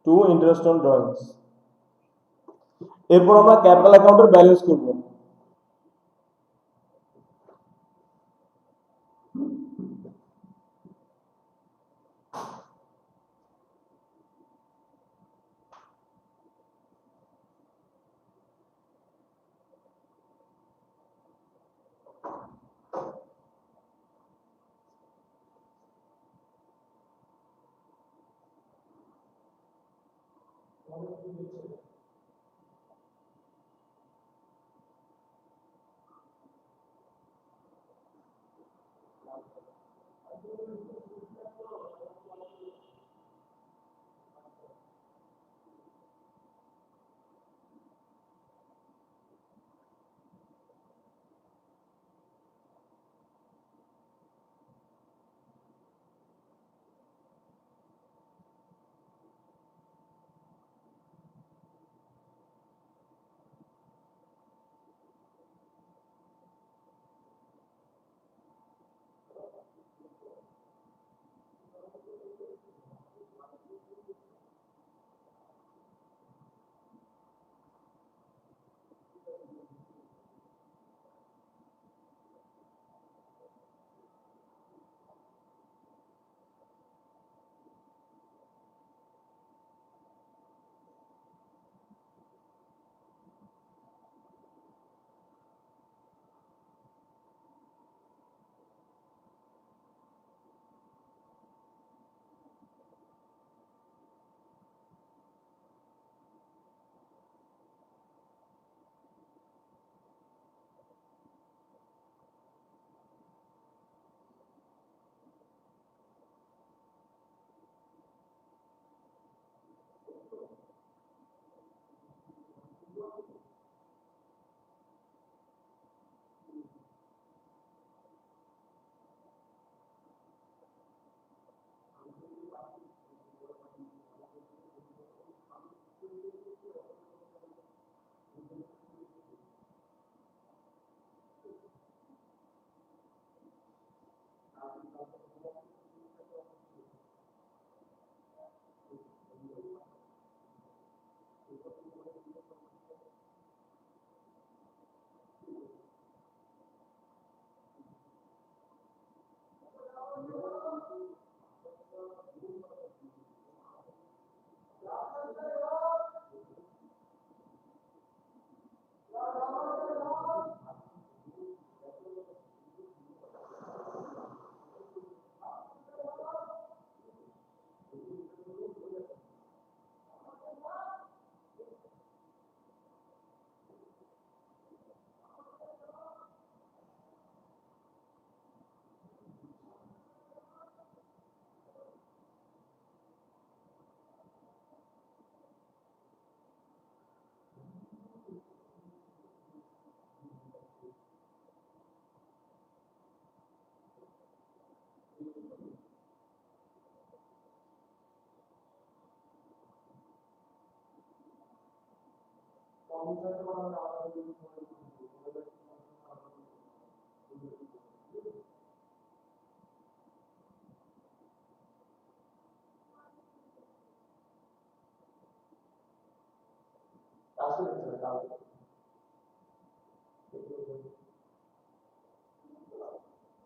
To interest on drawings. এরপর আমরা ক্যাপিটাল অ্যাকাউন্টের ব্যালেন্স করব।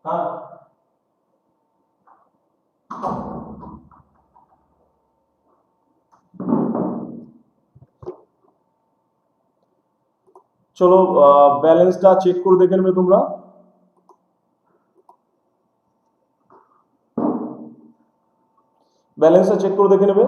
हाँ চলো ব্যালেন্সটা চেক করে দেখে নেবে তোমরা। ব্যালেন্সটা চেক করে দেখে নেবে।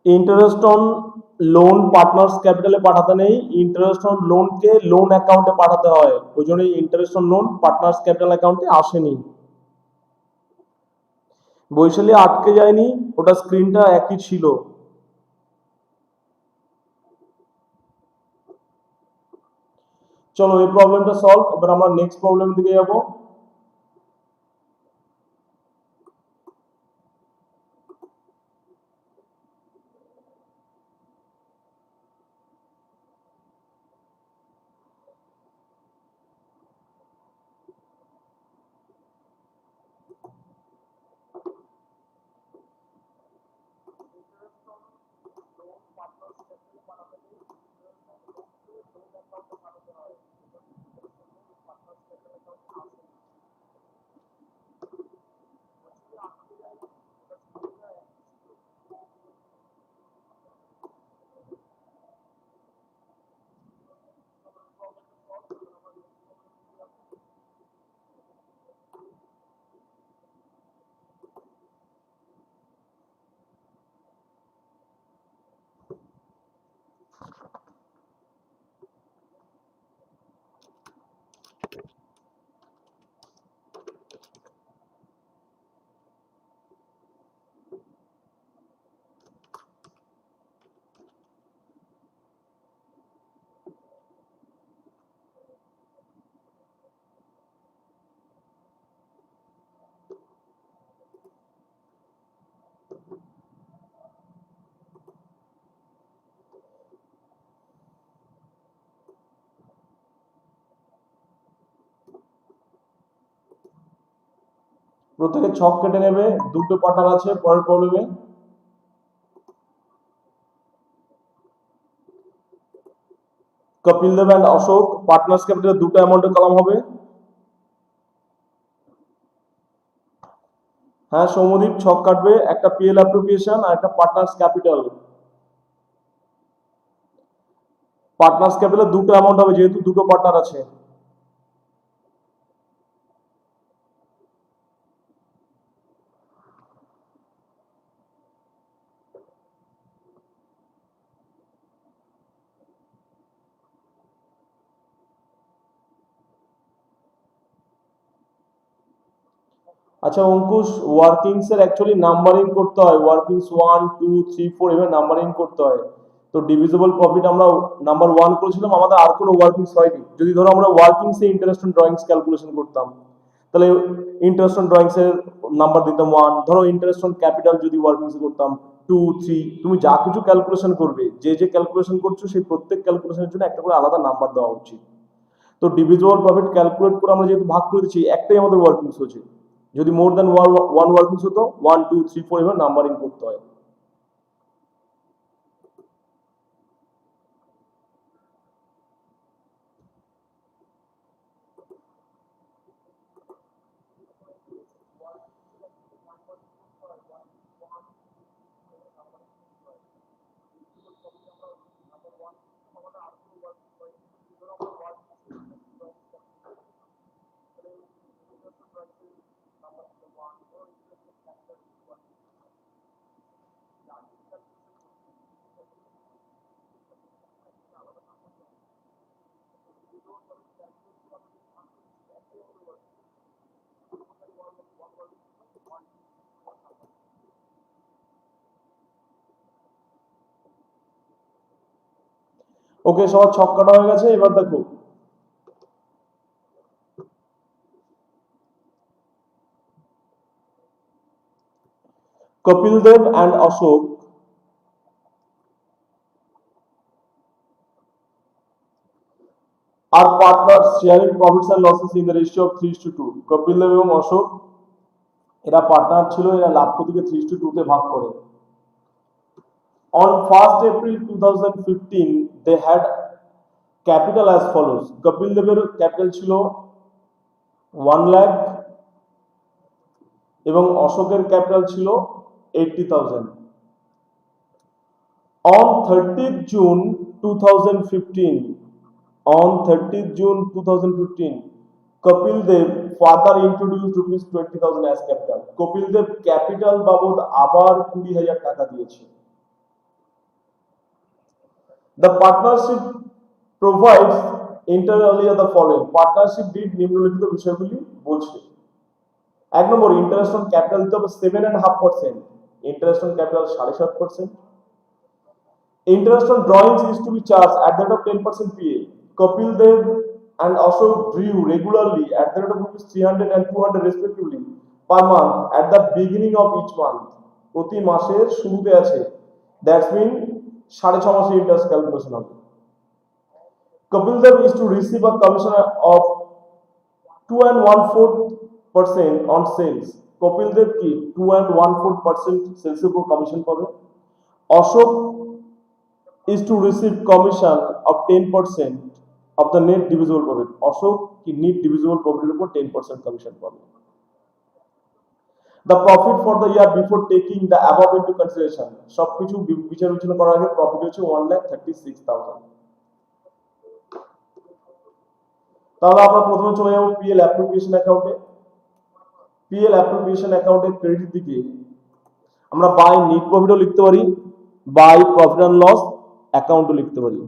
इंटरेस्ट ऑन लोन पार्टनार्स कैपिटले पाठाते नहीं, इंटरेस्ट ऑन लोन के लोन अकाउंटे पाठाते হয় ওই জন্যই इंटरेस्ट ऑन लोन पार्टनार्स कैपिटल अकाउंटे আসেনি। বৈশালী আটকে যায়নি, ওটা স্ক্রিনটা একই ছিল। চলো এই প্রবলেমটা সলভ। এবার আমরা নেক্সট প্রবলেম দিকে যাব। প্রত্যেকে ছক কেটে নেবে, দুটো পার্টনার আছে পরের প্রবলেমে। কপিল দেব এন্ড অশোক পার্টনার্স ক্যাপিটালে দুটো অ্যামাউন্টের কলাম হবে। হ্যাঁ সৌমদীপ ছক কাটবে, একটা পিএল অ্যাপ্রোপ্রিয়েশন আর একটা পার্টনার্স ক্যাপিটাল। পার্টনার্স ক্যাপিটালে দুটো অ্যামাউন্ট হবে যেহেতু দুটো পার্টনার আছে। আচ্ছা অঙ্কুশ, ওয়ার্কিংস এর অ্যাকচুয়ালি নাম্বারিং করতে হয়, ওয়ার্কিংস 1 2 3 4 এভাবে নাম্বারিং করতে হয়। তো ডিভিজিবল প্রফিট আমরা নাম্বার 1 করেছিলাম, আমাদের আর কোনো ওয়ার্কিংস হয়নি। যদি ধরো আমরা workings A interest on drawings calculation করতাম, তাহলে ইন্টারেস্ট অন ড্রয়িংস এর নাম্বার দিতাম 1। ধরো ইন্টারেস্ট অন ক্যাপিটাল যদি ওয়ার্কিংস করতাম 2 3। তুমি যা কিছু ক্যালকুলেশন করবে, যে যে ক্যালকুলেশন করছো সেই প্রত্যেক ক্যালকুলেশনের জন্য একটা করে আলাদা নাম্বার দেওয়া উচিত। তো ডিভিজিবল প্রফিট ক্যালকুলেট করে আমরা যেহেতু ভাগ করে দিচ্ছি, একটাই আমাদের ওয়ার্কিংস হচ্ছে। যদি মোর দ্যান ওয়ান ওয়ার্কিংস হতো 1 2 3 4 এভাবে নাম্বারিং করতে হয়। ওকে, সবার ছক কাটা হয়ে গেছে, এবার দেখো কপিল দেব অ্যান্ড অশোক আর partner sharing profits and losses in the ratio of 3:2। Kapil Dev এবং অশোক এরা পার্টনার ছিল, এরা লাভ ক্ষতিকে 3:2 তে ভাগ করে। On 1st April 2015 they had capital as follows: Kapil দেবের ক্যাপিটাল ছিল 1 লাখ এবং অশোকের ক্যাপিটাল ছিল 80,000। On 30th June 2015, on 30th June 2015, Kapil Dev further introduced rupees 20,000 as capital. Kapil Dev capital বাবদ আবার 20,000 টাকা দিয়েছে। The partnership provides inter alia the following. Partnership did নিম্নলিখিত বিষয়গুলি বলছে। 1 নম্বর, ইন্টারেস্ট অন ক্যাপিটাল দিতে হবে 7.5%, interest on capital 7.5%। Interest on drawings is to be charged at the rate of 10% PA. Kapil Dev and Ashok drew regularly at the rate of rupees 300 and 200 respectively per month at the beginning of each month. প্রতি মাসের শুরুতে আছে, that's mean 6.5 মাসের interest calculation হবে। Kapil Dev is to receive a commission of 2.14% on sales. Kapil Dev কি 2.14% সেলসের উপর commission পাবে। Ashok is to receive commission of 10% of the net divisible profit. Ashok কি net divisible profit এর উপর 10% commission পাবে। The profit for the year before taking the above into consideration, সবকিছু বিচার বিবেচনা করার আগে প্রফিট হচ্ছে 1,36,000। তাহলে আমরা প্রথমে চলে যাব পিএল অ্যাপ্রোপ্রিয়েশন অ্যাকাউন্টে। পিএল অ্যাপ্রোপ্রিয়েশন অ্যাকাউন্টের ক্রেডিট দিকে আমরা বাই নেট প্রফিটও লিখতে পারি, বাই প্রফিট অ্যান্ড লস অ্যাকাউন্টও লিখতে পারি।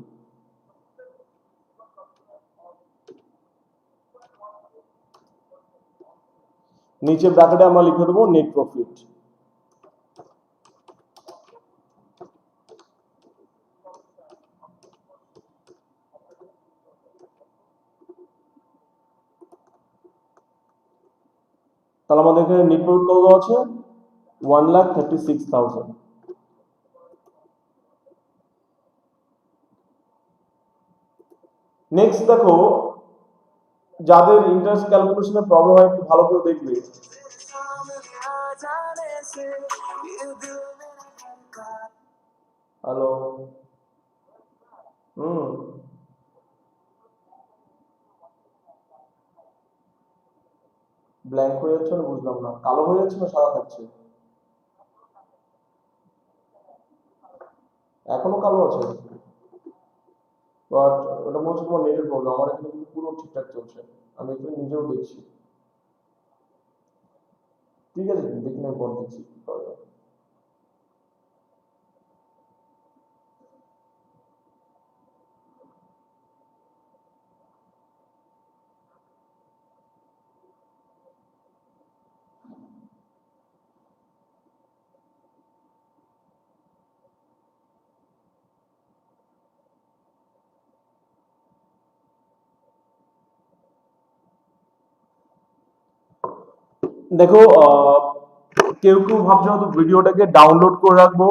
নিচে ব্র্যাকেটে আমরা লিখে দেবো নেট প্রফিট। তাহলে আমাদের এখানে নেট প্রফিট কত আছে? 1,36,000। নেক্সট দেখো, যাদের ইন্টারেস্ট ক্যালকুলেশনে প্রবলেম হয় একটু ভালো করে দেখবে। হ্যালো, ব্ল্যাঙ্ক হয়ে যাচ্ছে না, বুঝলাম না, কালো হয়ে যাচ্ছে না সাদা থাকছে? এখনো কালো আছে, বাট ওটা মনে হচ্ছে তোমার নেটের প্রবলেম। আমার এখানে কিন্তু পুরো ঠিকঠাক চলছে, আমি এখানে নিজেও দেখছি। ঠিক আছে, দেখি না, পর দেখছি কি করা যায়। দেখো কেউ কেউ ভাবছে হয়তো ভিডিওটাকে ডাউনলোড করে রাখবো,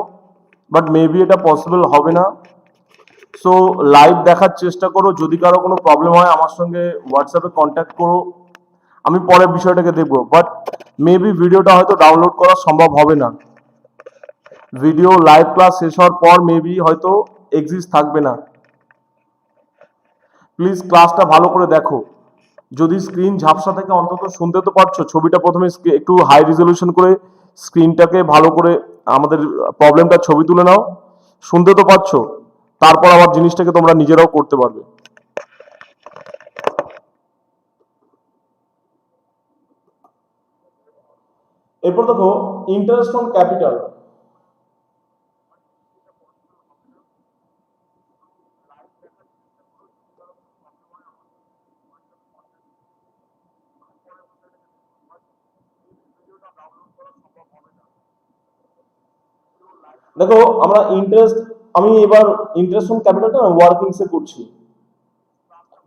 বাট মেবি এটা পসিবল হবে না। সো লাইভ দেখার চেষ্টা করো, যদি কারো কোনো প্রবলেম হয় আমার সঙ্গে হোয়াটসঅ্যাপে কন্ট্যাক্ট করো, আমি পরে বিষয়টাকে দেখবো। বাট মেবি ভিডিওটা হয়তো ডাউনলোড করা সম্ভব হবে না, ভিডিও লাইভ ক্লাস শেষ হওয়ার পর মেবি হয়তো এক্সিস্ট থাকবে না। প্লিজ ক্লাসটা ভালো করে দেখো, যদি স্ক্রিন ঝাপসা থেকে অন্তত শুনতে তো পারছো, ছবিটা প্রথমে একটু হাই রেজলিউশন করে স্ক্রিনটাকে ভালো করে আমাদের প্রবলেমটা ছবি তুলে নাও, শুনতে তো পারছো, তারপর আবার জিনিসটাকে তোমরা নিজেরাও করতে পারবে। এরপর দেখো ইন্টারেস্ট অন ক্যাপিটাল। দেখো আমরা ইন্টারেস্ট, আমি এবার ইন্টারেস্ট অন ক্যাপিটালটা ওয়ার্কিংস এ করছি।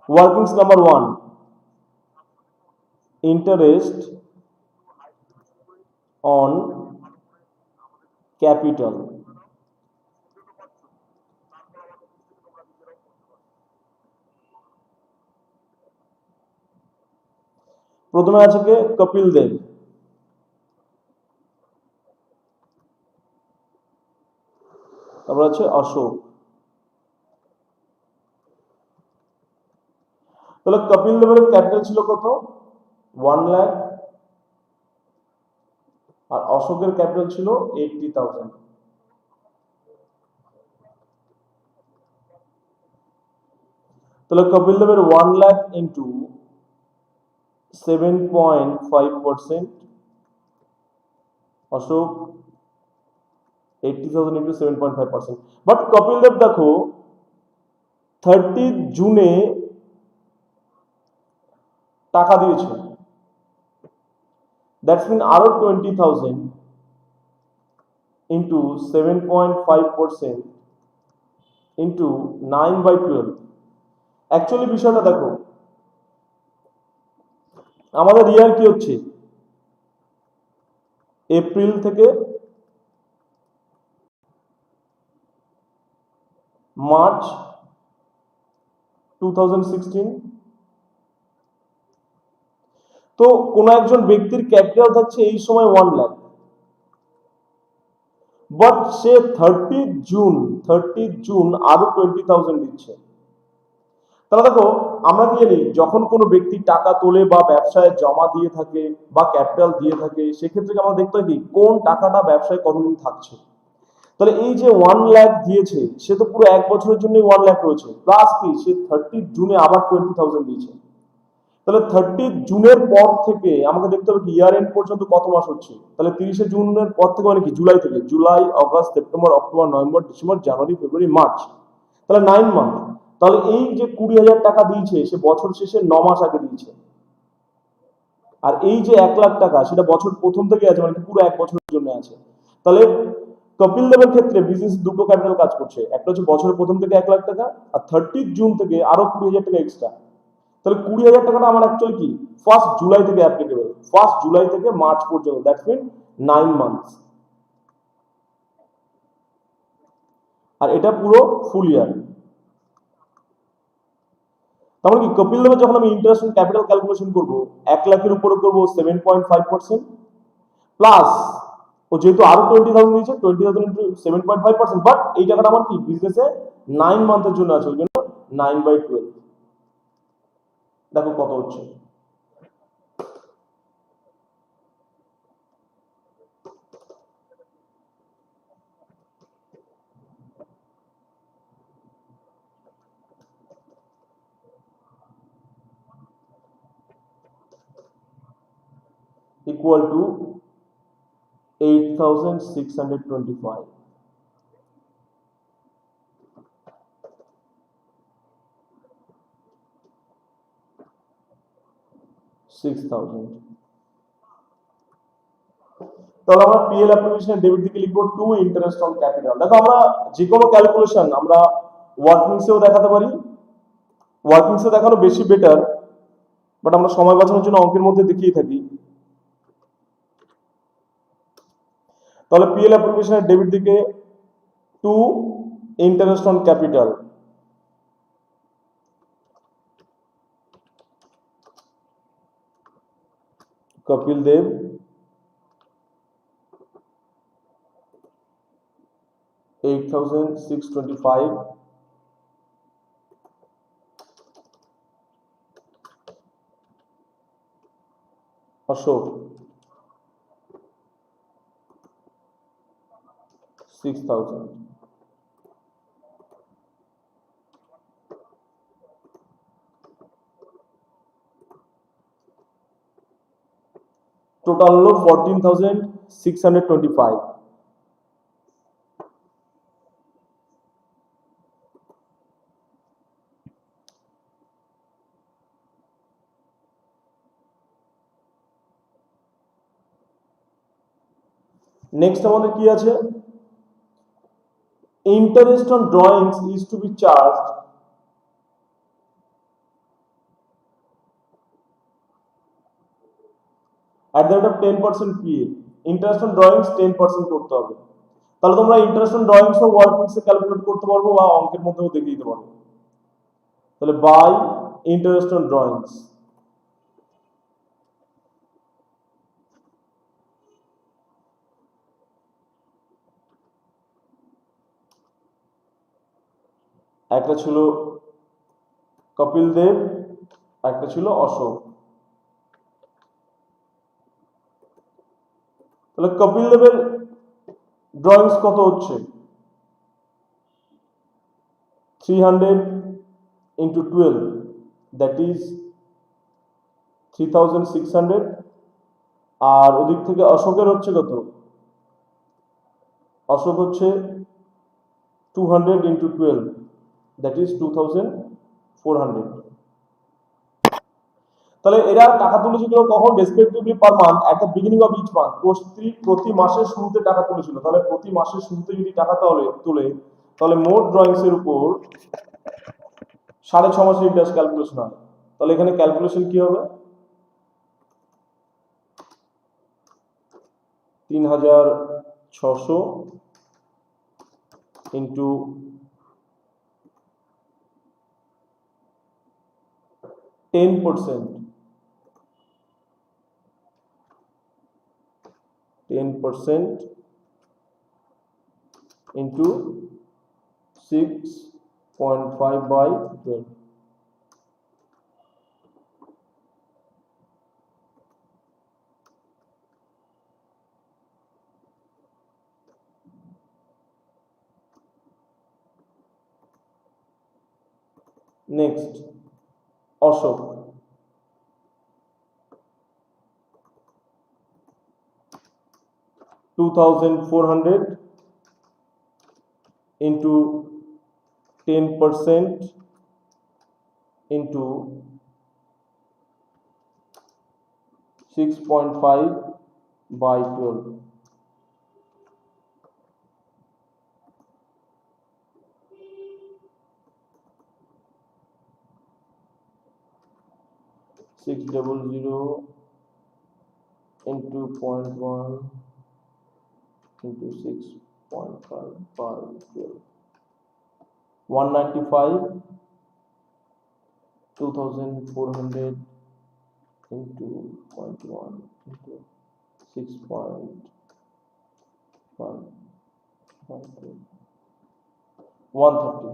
Workings number 1, interest on capital. প্রথমে আছে কে? কপিল দেব। তারপর আছে অশোক। তাহলে কপিল দেবের ক্যাপিটাল ছিল কত? 1 লাখ, আর অশোকের ক্যাপিটাল ছিল 80,000। তাহলে কপিল দেবের 1 lakh into 7.5%, Ashok 80,000 into 7.5%। But Kapil Dev দেখো 30 জুনে টাকা দিয়েছে, দ্যাটস মিন আরো 20,000 ইন্টু 7.5% ইন্টু 9/12। অ্যাকচুয়ালি বিষয়টা দেখো, আমাদের ইয়ার কি হচ্ছে? এপ্রিল থেকে মার্চ 2016। তো কোন একজন ব্যক্তির ক্যাপিটাল থাকছে এই সময় 1 লাখ, বাট সে 30 জুন আরো 20,000 দিচ্ছে। তাহলে দেখো আমরা কি জানি, যখন কোনো ব্যক্তি টাকা তোলে বা ব্যবসায় জমা দিয়ে থাকে বা ক্যাপিটাল দিয়ে থাকে, সেক্ষেত্রে আমরা দেখতে হয় কি কোন টাকাটা ব্যবসায় কতদিন থাকছে। তাহলে এই যে 1 লাখ দিয়েছে, সে তো পুরো 1 বছরের জন্য 1 লাখ রয়েছে, প্লাস কি সে 30 জুনে আবার 20,000 দিয়েছে। তাহলে 30 জুনের পর থেকে আমাকে দেখতে হবে কি ইয়ার এন্ড পর্যন্ত কত মাস হচ্ছে। তাহলে 30 জুনের পর থেকে মানে কি জুলাই থেকে, July, August, September, October, November, December, January, February, March, তাহলে 9 মান্থ। তাহলে এই যে 20,000 টাকা দিয়েছে, সে বছর শেষে 9 মাস আগে দিয়েছে। আর এই যে 1 লাখ টাকা, সেটা বছর প্রথম থেকে আছে, মানে পুরো 1 বছরের জন্য আছে। তাহলে কপিল দেবের ক্ষেত্রে বিজনেস দুটো ক্যাপিটাল কাজ করছে, একটা হচ্ছে বছরের প্রথম থেকে 1 লাখ টাকা, আর 30 জুন থেকে আরো 20,000 টাকা এক্সট্রা। তাহলে 20,000 টাকাটা আমার অ্যাকচুয়ালি কি 1 জুলাই থেকে অ্যাপ্লিকেবল, 1 জুলাই থেকে মার্চ পর্যন্ত, দ্যাটস মিন 9 মান্থস। আর এটা পুরো ফুল ইয়ার। তাহলে কি কপিল দেবের যখন আমি ইন্টারেস্ট অন ক্যাপিটাল ক্যালকুলেশন করব, 1 লাখের উপরে করব 7.5%, প্লাস ও যেহেতু আরো 20,000 দিয়েছে, 20,000 ইন্টু 7.5%, বাট এই টাকাটা আমার কি বিজনেসে 9 মান্থের জন্য আছে, ওই জন্য 9/12। দেখো কত হচ্ছে। Equal to 8,625। তাহলে আমরা পিএল অ্যাপ্লিকেশনের ডেবিট দিকে লিখবো টু ইন্টারেস্ট অন ক্যাপিটাল। দেখো আমরা যে কোনো ক্যালকুলেশন আমরা ওয়ার্কিংসেও দেখাতে পারি, ওয়ার্কিংসে দেখানো বেশি বেটার, বাট আমরা সময় বাঁচানোর জন্য অঙ্কের মধ্যে দেখিয়ে থাকি। তাহলে পিএল অ্যাপ্লিকেশনের ডেবিট দিকে 2 interest on capital, Kapil Dev 8,625, Ashok 6,000. Total হলো 14,625। নেক্সট আমাদের কি আছে, interest on drawings is to be charged at the rate of 10% PA, interest on drawings 10% করতে হবে। তাহলে তোমরা ইন্টারেস্ট অন ড্রয়িংস ও ওয়ার্কিংসে ক্যালকুলেট করতে পারবো বা অঙ্কের মধ্যেও দেখিয়ে দিতে পারবো। তাহলে বাই ইন্টারেস্ট অন ড্রয়িংস, একটা ছিল কপিল দেব, একটা ছিল অশোক। তাহলে কপিল দেবের ড্রয়িংস কত হচ্ছে, 300 into 12, that is 3,600। আর ওদিক থেকে অশোকের হচ্ছে কত, অশোক হচ্ছে 200 into 12, that is 2,400। তাহলে এরা টাকা তুলেছিল কখন, respectively per month at the beginning of each month, প্রতি মাসের শুরুতে টাকা তুলেছিল। তাহলে প্রতি মাসের শুরুতে যদি টাকা তুলে তাহলে মোট ড্রয়িংস এর উপর 6.5 মাসের ইন্টারেস্ট ক্যালকুলেশন হয়। তাহলে এখানে ক্যালকুলেশন কি হবে, 3,600 into 10%, 10% into 6.5 by 12। Next Ashok, 2,400 into 10% into 6.5 by 12। Six double zero into 0.1 into 6.5 by 12, 195, 2,400 into 0.1 into 6.5 by 12, 130।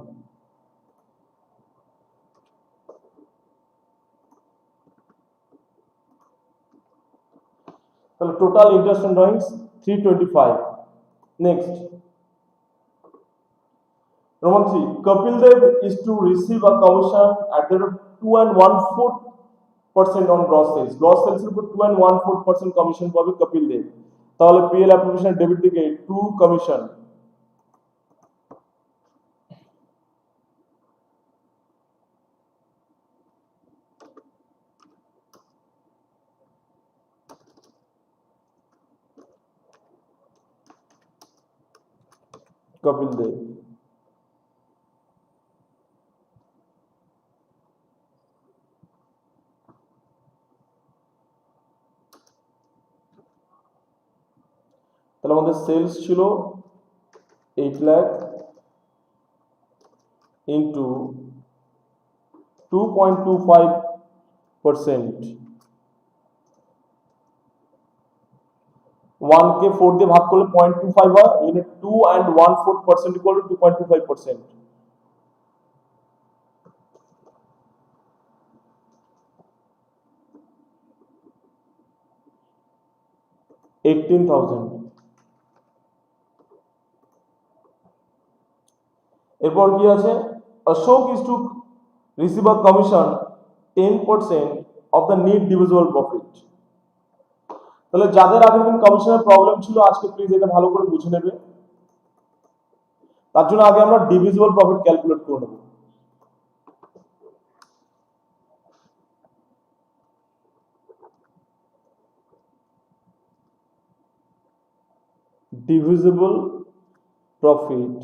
তাহলে total interest on drawings 325। Next Roman 3, Kapil Dev is to receive a commission at the rate of 2.14% on gross sales। gross sales এর উপর 2.14% commission পাবে কপিল দেব। তাহলে PL application debit দিকে 2 commission, Kapil Dev. তাহলে আমাদের আমাদের sales ছিল 8 লাখ ইন্টু 2.25%, 1 কে 4 দিয়ে ভাগ করলে 0.25 হয়, এখানে 2 and 1/4% equal to 2.25%। 18,000। এরপর কি আছে, Ashok is to receive a commission 10% of the net divisible profit। তাহলে যাদের আগের দিন কমিশনের প্রবলেম ছিল আজকে প্লিজ এটা ভালো করে বুঝে নেবে। তার জন্য আগে আমরা ডিভিজিবল প্রফিট ক্যালকুলেট করে নেব। Divisible profit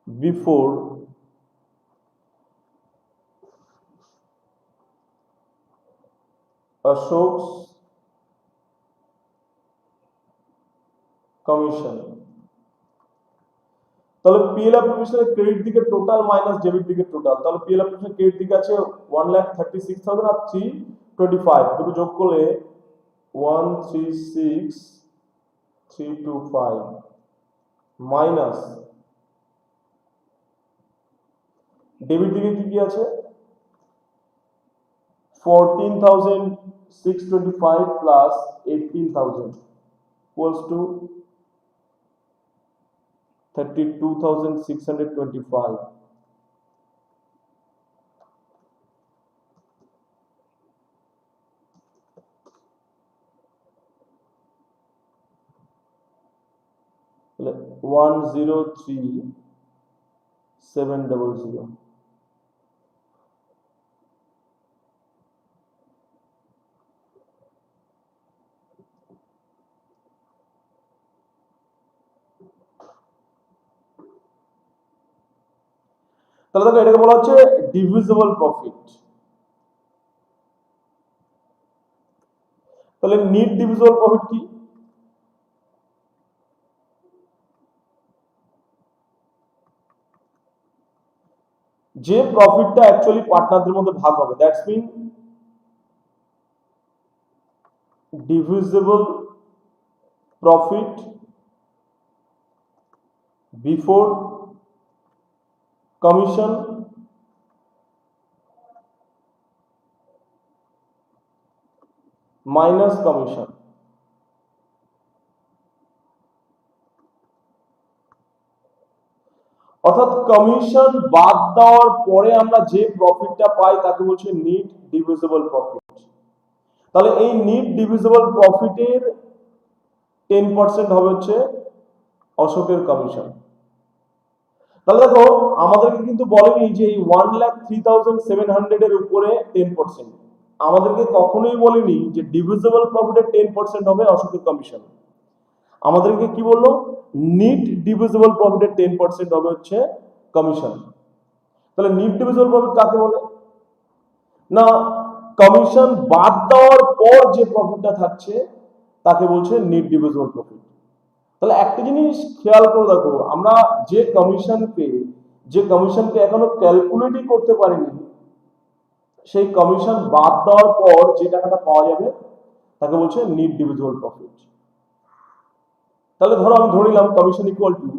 before Ashok's commission. তাহলে পিএল অ্যাপ্লিকেশনের ক্রেডিট দিকে টোটাল মাইনাস ডেবিট দিকে টোটাল। তাহলে পিএল অ্যাপ্লিকেশনের ক্রেডিট দিকে আছে 1,36,000 আর 325, দুটো যোগ করলে 136,325 মাইনাস ডেবিট দিকে কি কি আছে 14,625 প্লাস 18,000 equals to 32,625। তাহলে 103,700। তাহলে দেখো এটাকে বলা হচ্ছে ডিভিজিবল প্রফিট। তাহলে নেট ডিভিজিবল প্রফিট কি, যে প্রফিটটা অ্যাকচুয়ালি পার্টনারদের মধ্যে ভাগ হবে, that's mean divisible profit before commission minus commission. অর্থাৎ কমিশন বাদ দেওয়ার পরে আমরা যে প্রফিটটা পাই তাকে বলছে নেট ডিভিজিবল প্রফিট। তাহলে এই নেট ডিভিজিবল প্রফিটের 10% হবে হচ্ছে অশোকের কমিশন। তাহলে দেখো আমাদেরকে কিন্তু বলেনি যে এই 1,03,700 এর উপরে 10%, আমাদেরকে কখনোই বলেনি যে ডিভিজিবল প্রফিটের 10% হবে অশোকের কমিশন। আমাদেরকে কি বললো, নেট ডিভিজিবল প্রফিটের 10% হবে হচ্ছে কমিশন। তাহলে নেট ডিভিজিবল প্রফিট কাকে বলে না, কমিশন বাদ দেওয়ার পর যে প্রফিটটা থাকছে তাকে বলছে নেট ডিভিজিবল প্রফিট। তাহলে একটা জিনিস খেয়াল করে দেখো, আমরা যে কমিশনকে এখনো ক্যালকুলেটই করতে পারিনি, সেই কমিশন বাদ দেওয়ার পর যে টাকাটা পাওয়া যাবে তাকে বলছে নেট ডিভিজিবল প্রফিট। তাহলে ধরো আমি ধরে নিলাম কমিশন ইকুয়াল টু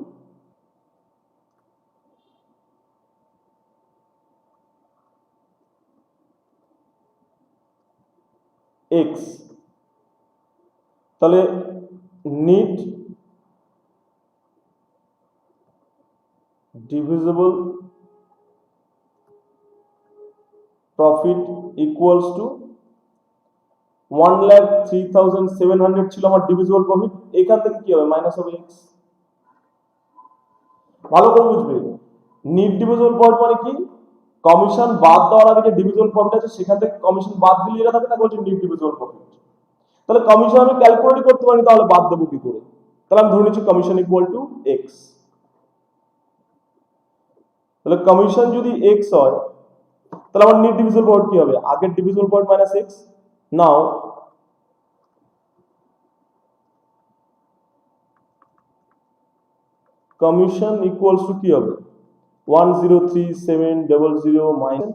এক্স, তাহলে net divisible profit equals to 1,03,700 ছিল আমার ডিভিজিবল প্রফিট, এখান থেকে কি হবে মাইনাস হবে এক্স। ভালো করে বুঝবে, নেট ডিভিজিবল প্রফিট মানে কি, কমিশন বাদ দেওয়ার আগে যে ডিভিজিবল প্রফিট আছে সেখান থেকে কমিশন বাদ দিলে যেটা থাকে তাকে বলছে নেট ডিভিজিবল প্রফিট। তাহলে কমিশন আমি ক্যালকুলেট করতে পারি, তাহলে বাদ দেবো কি করে, তাহলে আমি ধরে নিচ্ছি কমিশন ইকুয়াল টু এক্স। তাহলে কমিশন যদি এক্স হয় তাহলে আমার নেট ডিভিজিবল প্রফিট কি হবে, আগের divisible profit minus x. Now commission equals to কি হবে 103,700 মাইনাস,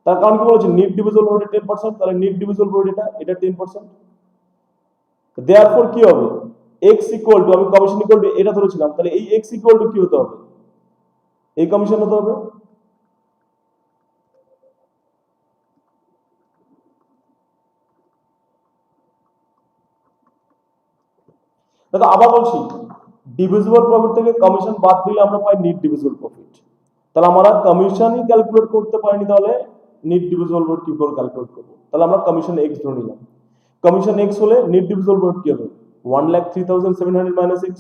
তার কারণ কি বলেছে নিট ডিভিজিবল বাই 10%, তাহলে নিট ডিভিজিবল বাই এটা 10%, দেয়ারফর কি হবে x ইকুয়াল টু, আমি কমিশন ইকুয়াল টু এটা ধরেছিলাম, তাহলে এই x ইকুয়াল টু কি হতে হবে, এই কমিশন হতে হবে। দেখো আবার বলছি, ডিভিজিবল প্রফিট থেকে কমিশন বাদ দিলে আমরা পাই নিট ডিভিজিবল প্রফিট, তাহলে আমরা কমিশনই ক্যালকুলেট করতে পারিনি, তাহলে নিট ডিভিজিবল প্রফিট কি করে ক্যালকুলেট করব, তাহলে আমরা কমিশন x ধরে নিলাম। কমিশন x হলে নিট ডিভিজিবল প্রফিট কি হবে 1,03,700 মাইনাস x,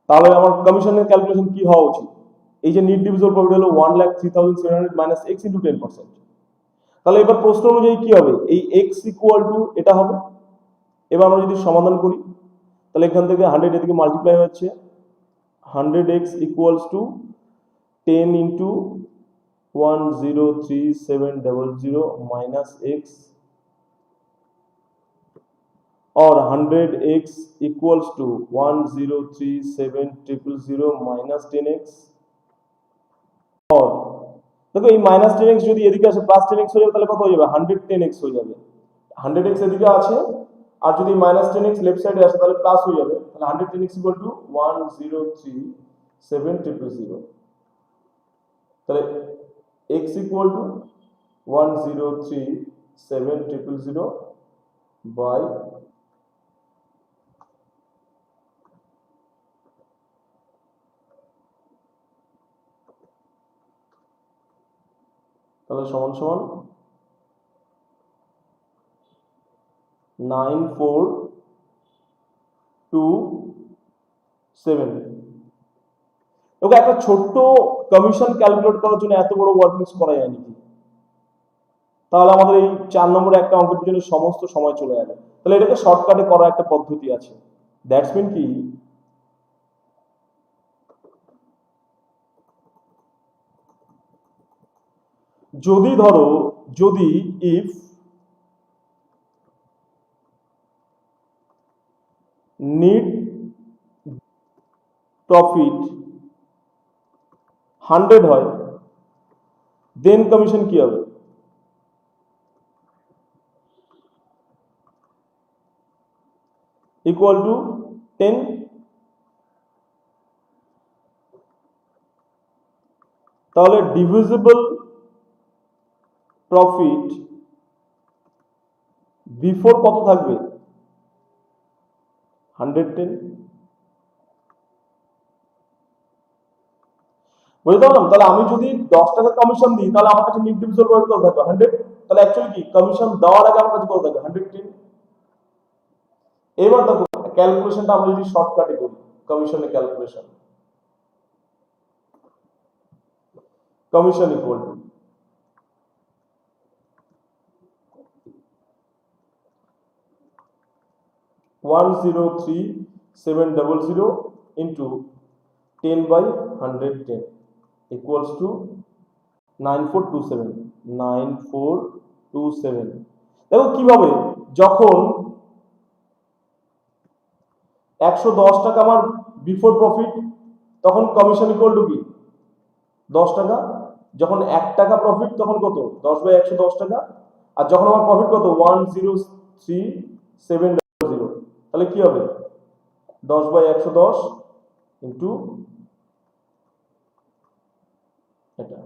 তাহলে আমার কমিশনের ক্যালকুলেশন কি হওয়া উচিত, এই যে নিট ডিভিজিবল প্রফিট হলো 1,03,700 মাইনাস x ইনটু 10%, তাহলে এবার প্রশ্ন অনুযায়ী কি হবে এই x ইকুয়াল টু এটা হবে। এবার আমরা যদি সমাধান করি তাহলে এখান থেকে 100 এদিকে মাল্টিপ্লাই হচ্ছে, 100x equals to 10 into 103,700 minus x, और 100x equals to 103,700 minus 10x, और देखो এই মাইনাস 10x যদি এদিকে আসে প্লাস 10x হয়ে যাবে তাহলে কত হয়ে যাবে 110x হয়ে যাবে, 100x এদিকে আছে আর যদি মাইনাস 10x লেফট সাইডে আসে তাহলে প্লাস হয়ে যাবে, তাহলে 110x equal to 103,700, তাহলে x equal to 103,700 by তাহলে সমান সমান 9427। ওকে একটা ছোট্ট কমিশন ক্যালকুলেট করার জন্য এত বড় ওয়ার্কমিক্স করা যায় নাকি, তাহলে আমাদের এই 4 নম্বরে একটা অঙ্কের পিছনে সমস্ত সময় চলে যাবে, তাহলে এটাকে শর্টকাটে করার একটা পদ্ধতি আছে, দ্যাটস মিন কি যদি ধরো যদি ইফ নিট প্রফিট 100 হয় দেন কমিশন কি হবে ইকুয়াল টু 10, তাহলে ডিভিজিবল প্রফিট বিফোর কত থাকবে 110, বুঝতে পারলাম। তাহলে আমি যদি 10 টাকা কমিশন দিই তাহলে আমার কাছে নিট ডিভিজিবল প্রফিট কত থাকবে 100, তাহলে অ্যাকচুয়ালি কি কমিশন দেওয়ার আগে আমার কাছে কত থাকবে 110। এবার দেখো ক্যালকুলেশনটা আমরা যদি শর্টকাটে করি, কমিশনের calculation, commission equal to 103,700 into 10 by 110 equals to 9427। দেখো কিভাবে যখন 110 টাকা আমার বিফোর প্রফিট তখন কমিশন ইকুয়াল টু কি 10 টাকা, যখন 1 টাকা প্রফিট তখন কত 10 বাই 110 টাকা, আর যখন আমার প্রফিট কত 103,700, তাহলে কি হবে 10 বাই 110 ইন্টু এটা,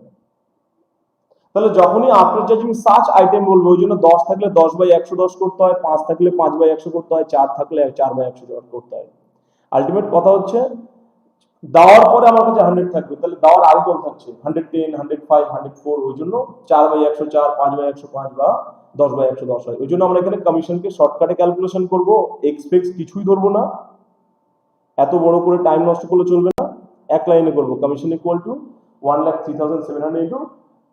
তাহলে যখনই আফটার চার্জিং সাচ আইটেম বলবো ওই জন্য 10 থাকলে 10 বাই 110 করতে হয়, 5 থাকলে 5 বাই 100 করতে হয়, 4 থাকলে 4 বাই 100 করতে হয়। আলটিমেট কথা হচ্ছে দেওয়ার পরে আমার কাছে 100 থাকবে, তাহলে দেওয়ার আগে কত থাকছে 110, 105, 104, ওই জন্য 4 বাই 104, 5 বাই 105 বা 10 বাই 110 হয়। ওই জন্য আমরা এখানে কমিশনকে শর্টকাটে ক্যালকুলেশন করব, এক্সপেক্ট কিছুই ধরবো না, এত বড় করে টাইম নষ্ট করলে চলবে না, এক লাইনে করব commission equal to 1,03,700 into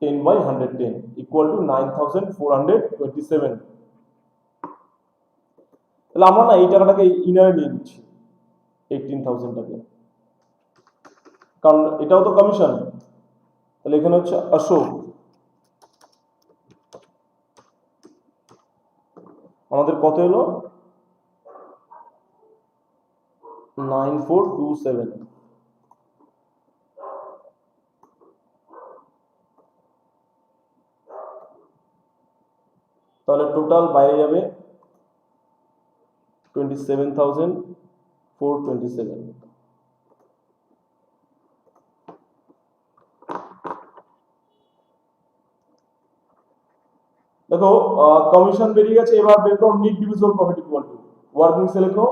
10 by 110 equal to 9,427। তাহলে আমরা না এই টাকাটাকে ইনারে নিয়ে নিচ্ছি 18,000 টাকা, কারণ এটাও তো কমিশন, তাহলে এখানে হচ্ছে অশোক, আমাদের কত এলো 9427। তাহলে টোটাল বাইরে যাবে 27,427। দেখো কমিশন বেরিয়ে গেছে, এবার বের করো net divisible profit equal to working সে লেখো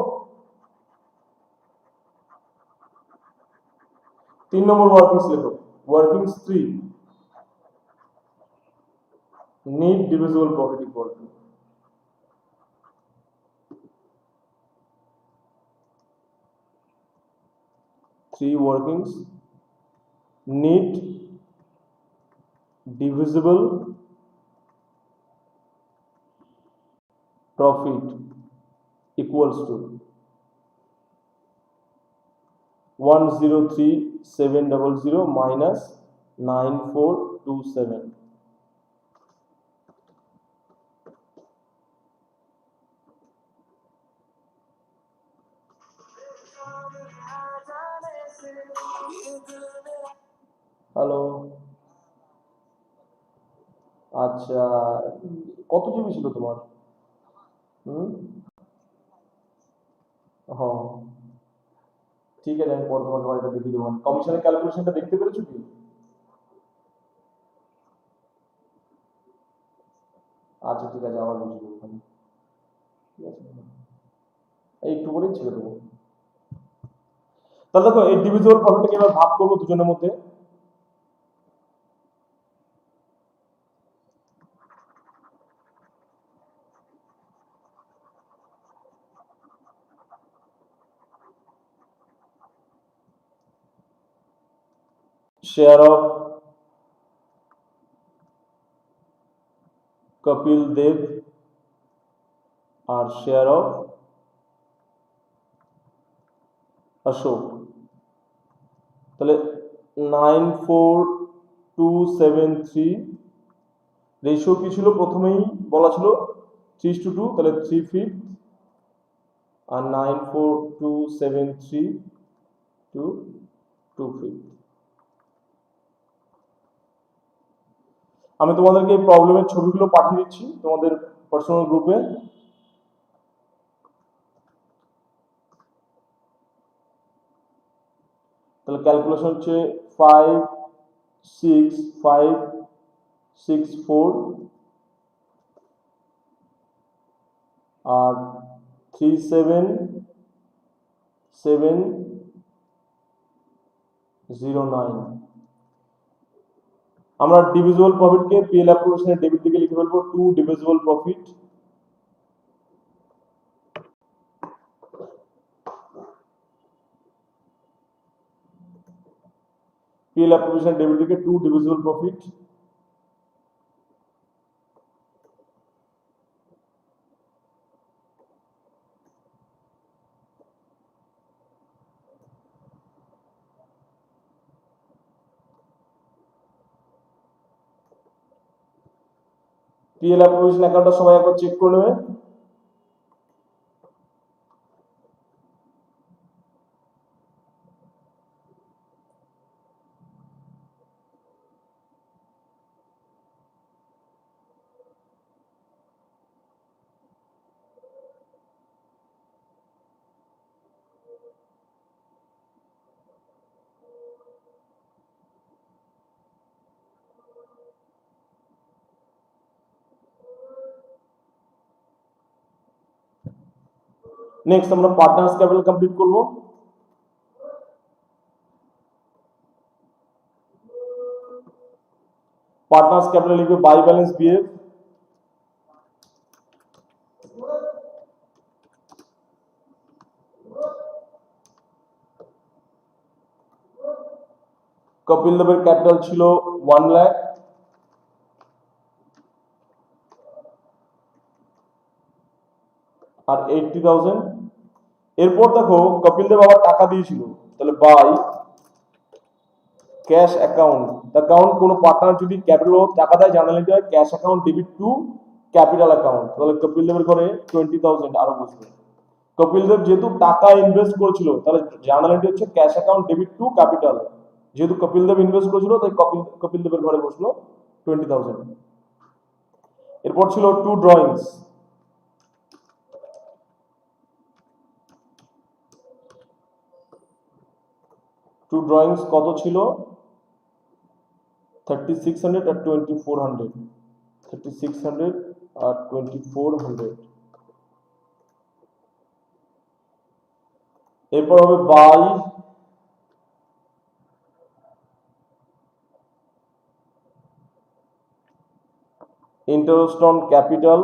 3 নম্বর ওয়ার্কিং লেখো working 3 net divisible profit equal to three workings neat divisible profit equals to 103,700 minus 9427। Hello, আচ্ছা কত জিবি ছিল তোমার? হ্যাঁ ঠিক আছে, আমি পরে তোমাকে এটা দেখিয়ে দেবো। কমিশনের ক্যালকুলেশনটা দেখতে পেরেছো কি? আচ্ছা ঠিক আছে, আবার বুঝিয়ে দেবো ওখানে। ঠিক আছে, এই একটু করেই ছিল দেবো। তাহলে দেখো এই ডিভিজিবল প্রফিটটাকে এবার ভাগ করবো দুজনের মধ্যে। শেয়ার অফ কপিল দেব আর শেয়ার অফ অশোক। তাহলে 94,273 রেশিও কি ছিল? প্রথমেই বলা ছিল 3:2, তাহলে 3/5 আর 94,273 to 2/5। আমি তোমাদেরকে এই প্রবলেমের ছবিগুলো পাঠিয়ে দিচ্ছি তোমাদের পার্সোনাল গ্রুপে। তাহলে ক্যালকুলেশন হচ্ছে 56564 আর 37709। আমরা ডিভিজিবল প্রফিটকে পিএল অ্যাপ্রোপ্রিয়েশনের ডেবিট দিকে লিখে ফেলবো, টু ডিভিজিবল প্রফিট পিএল অ্যাপ্রোপ্রিয়েশনের ডেবিট দিকে to divisible profit PL appropriation অ্যাকাউন্টটা সবাই একবার চেক করে নেবে। নেক্সট আমরা পার্টনার্স ক্যাপিটাল কমপ্লিট করব। পার্টনার্স ক্যাপিটাল লিখবে বাই ব্যালেন্স বিএফ কপিল দেবের ক্যাপিটাল ছিল 1 লাখ আর 80,000। এরপর দেখো কপিল দেব আবার টাকা দিয়েছিল, তাহলে বাই ক্যাশ অ্যাকাউন্ট অ্যাকাউন্ট কোনো পার্টনার যদি ক্যাপিটাল টাকা দেয় জানালে cash account debit two capital account, তাহলে কপিল দেবের ঘরে 20,000 আরো বসবে। কপিল দেব যেহেতু টাকা ইনভেস্ট করেছিল, তাহলে জার্নাল এন্ট্রি হচ্ছে cash account debit two capital. যেহেতু কপিল দেব ইনভেস্ট করেছিল, তাই কপিল দেবের ঘরে বসলো 20,000। এরপর ছিল টু ড্রয়িংস। টু ড্রয়িংস কত ছিল? 3600 আর 2400। 3600 আর 2400। এরপর হবে বাই ইন্টারেস্ট অন ক্যাপিটাল,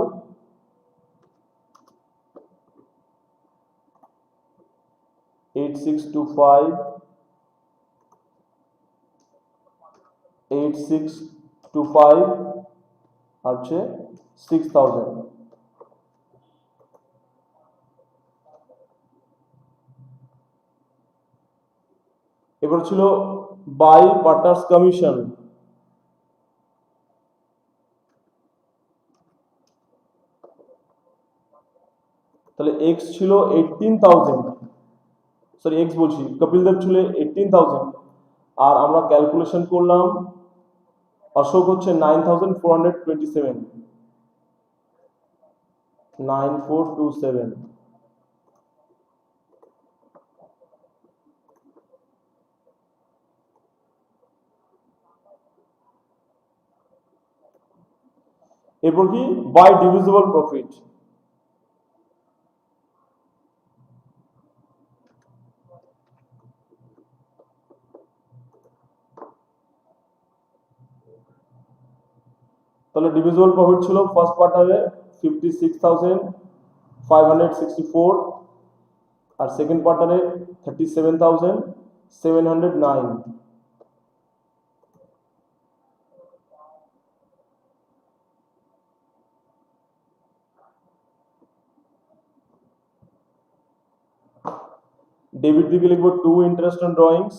8625, 8625 হচ্ছে 6000। এবার ছিল বাই পার্টনার্স কমিশন, তাহলে এক্স ছিল 18,000, সরি এক্স বলছি, কপিল দেব ছিল 18,000, আর আমরা ক্যালকুলেশন করলাম অশোক হচ্ছে 9,427, 9427। এরপর কি বাই ডিভিজিবল প্রফিট। তাহলে ডিভিজিবল প্রফিট ছিল ফার্স্ট কোয়ার্টারে 56,564, আর সেকেন্ড কোয়ার্টারে 37,709। ডেবিট দিকে লিখবো টু ইন্টারেস্ট অন ড্রয়িংস,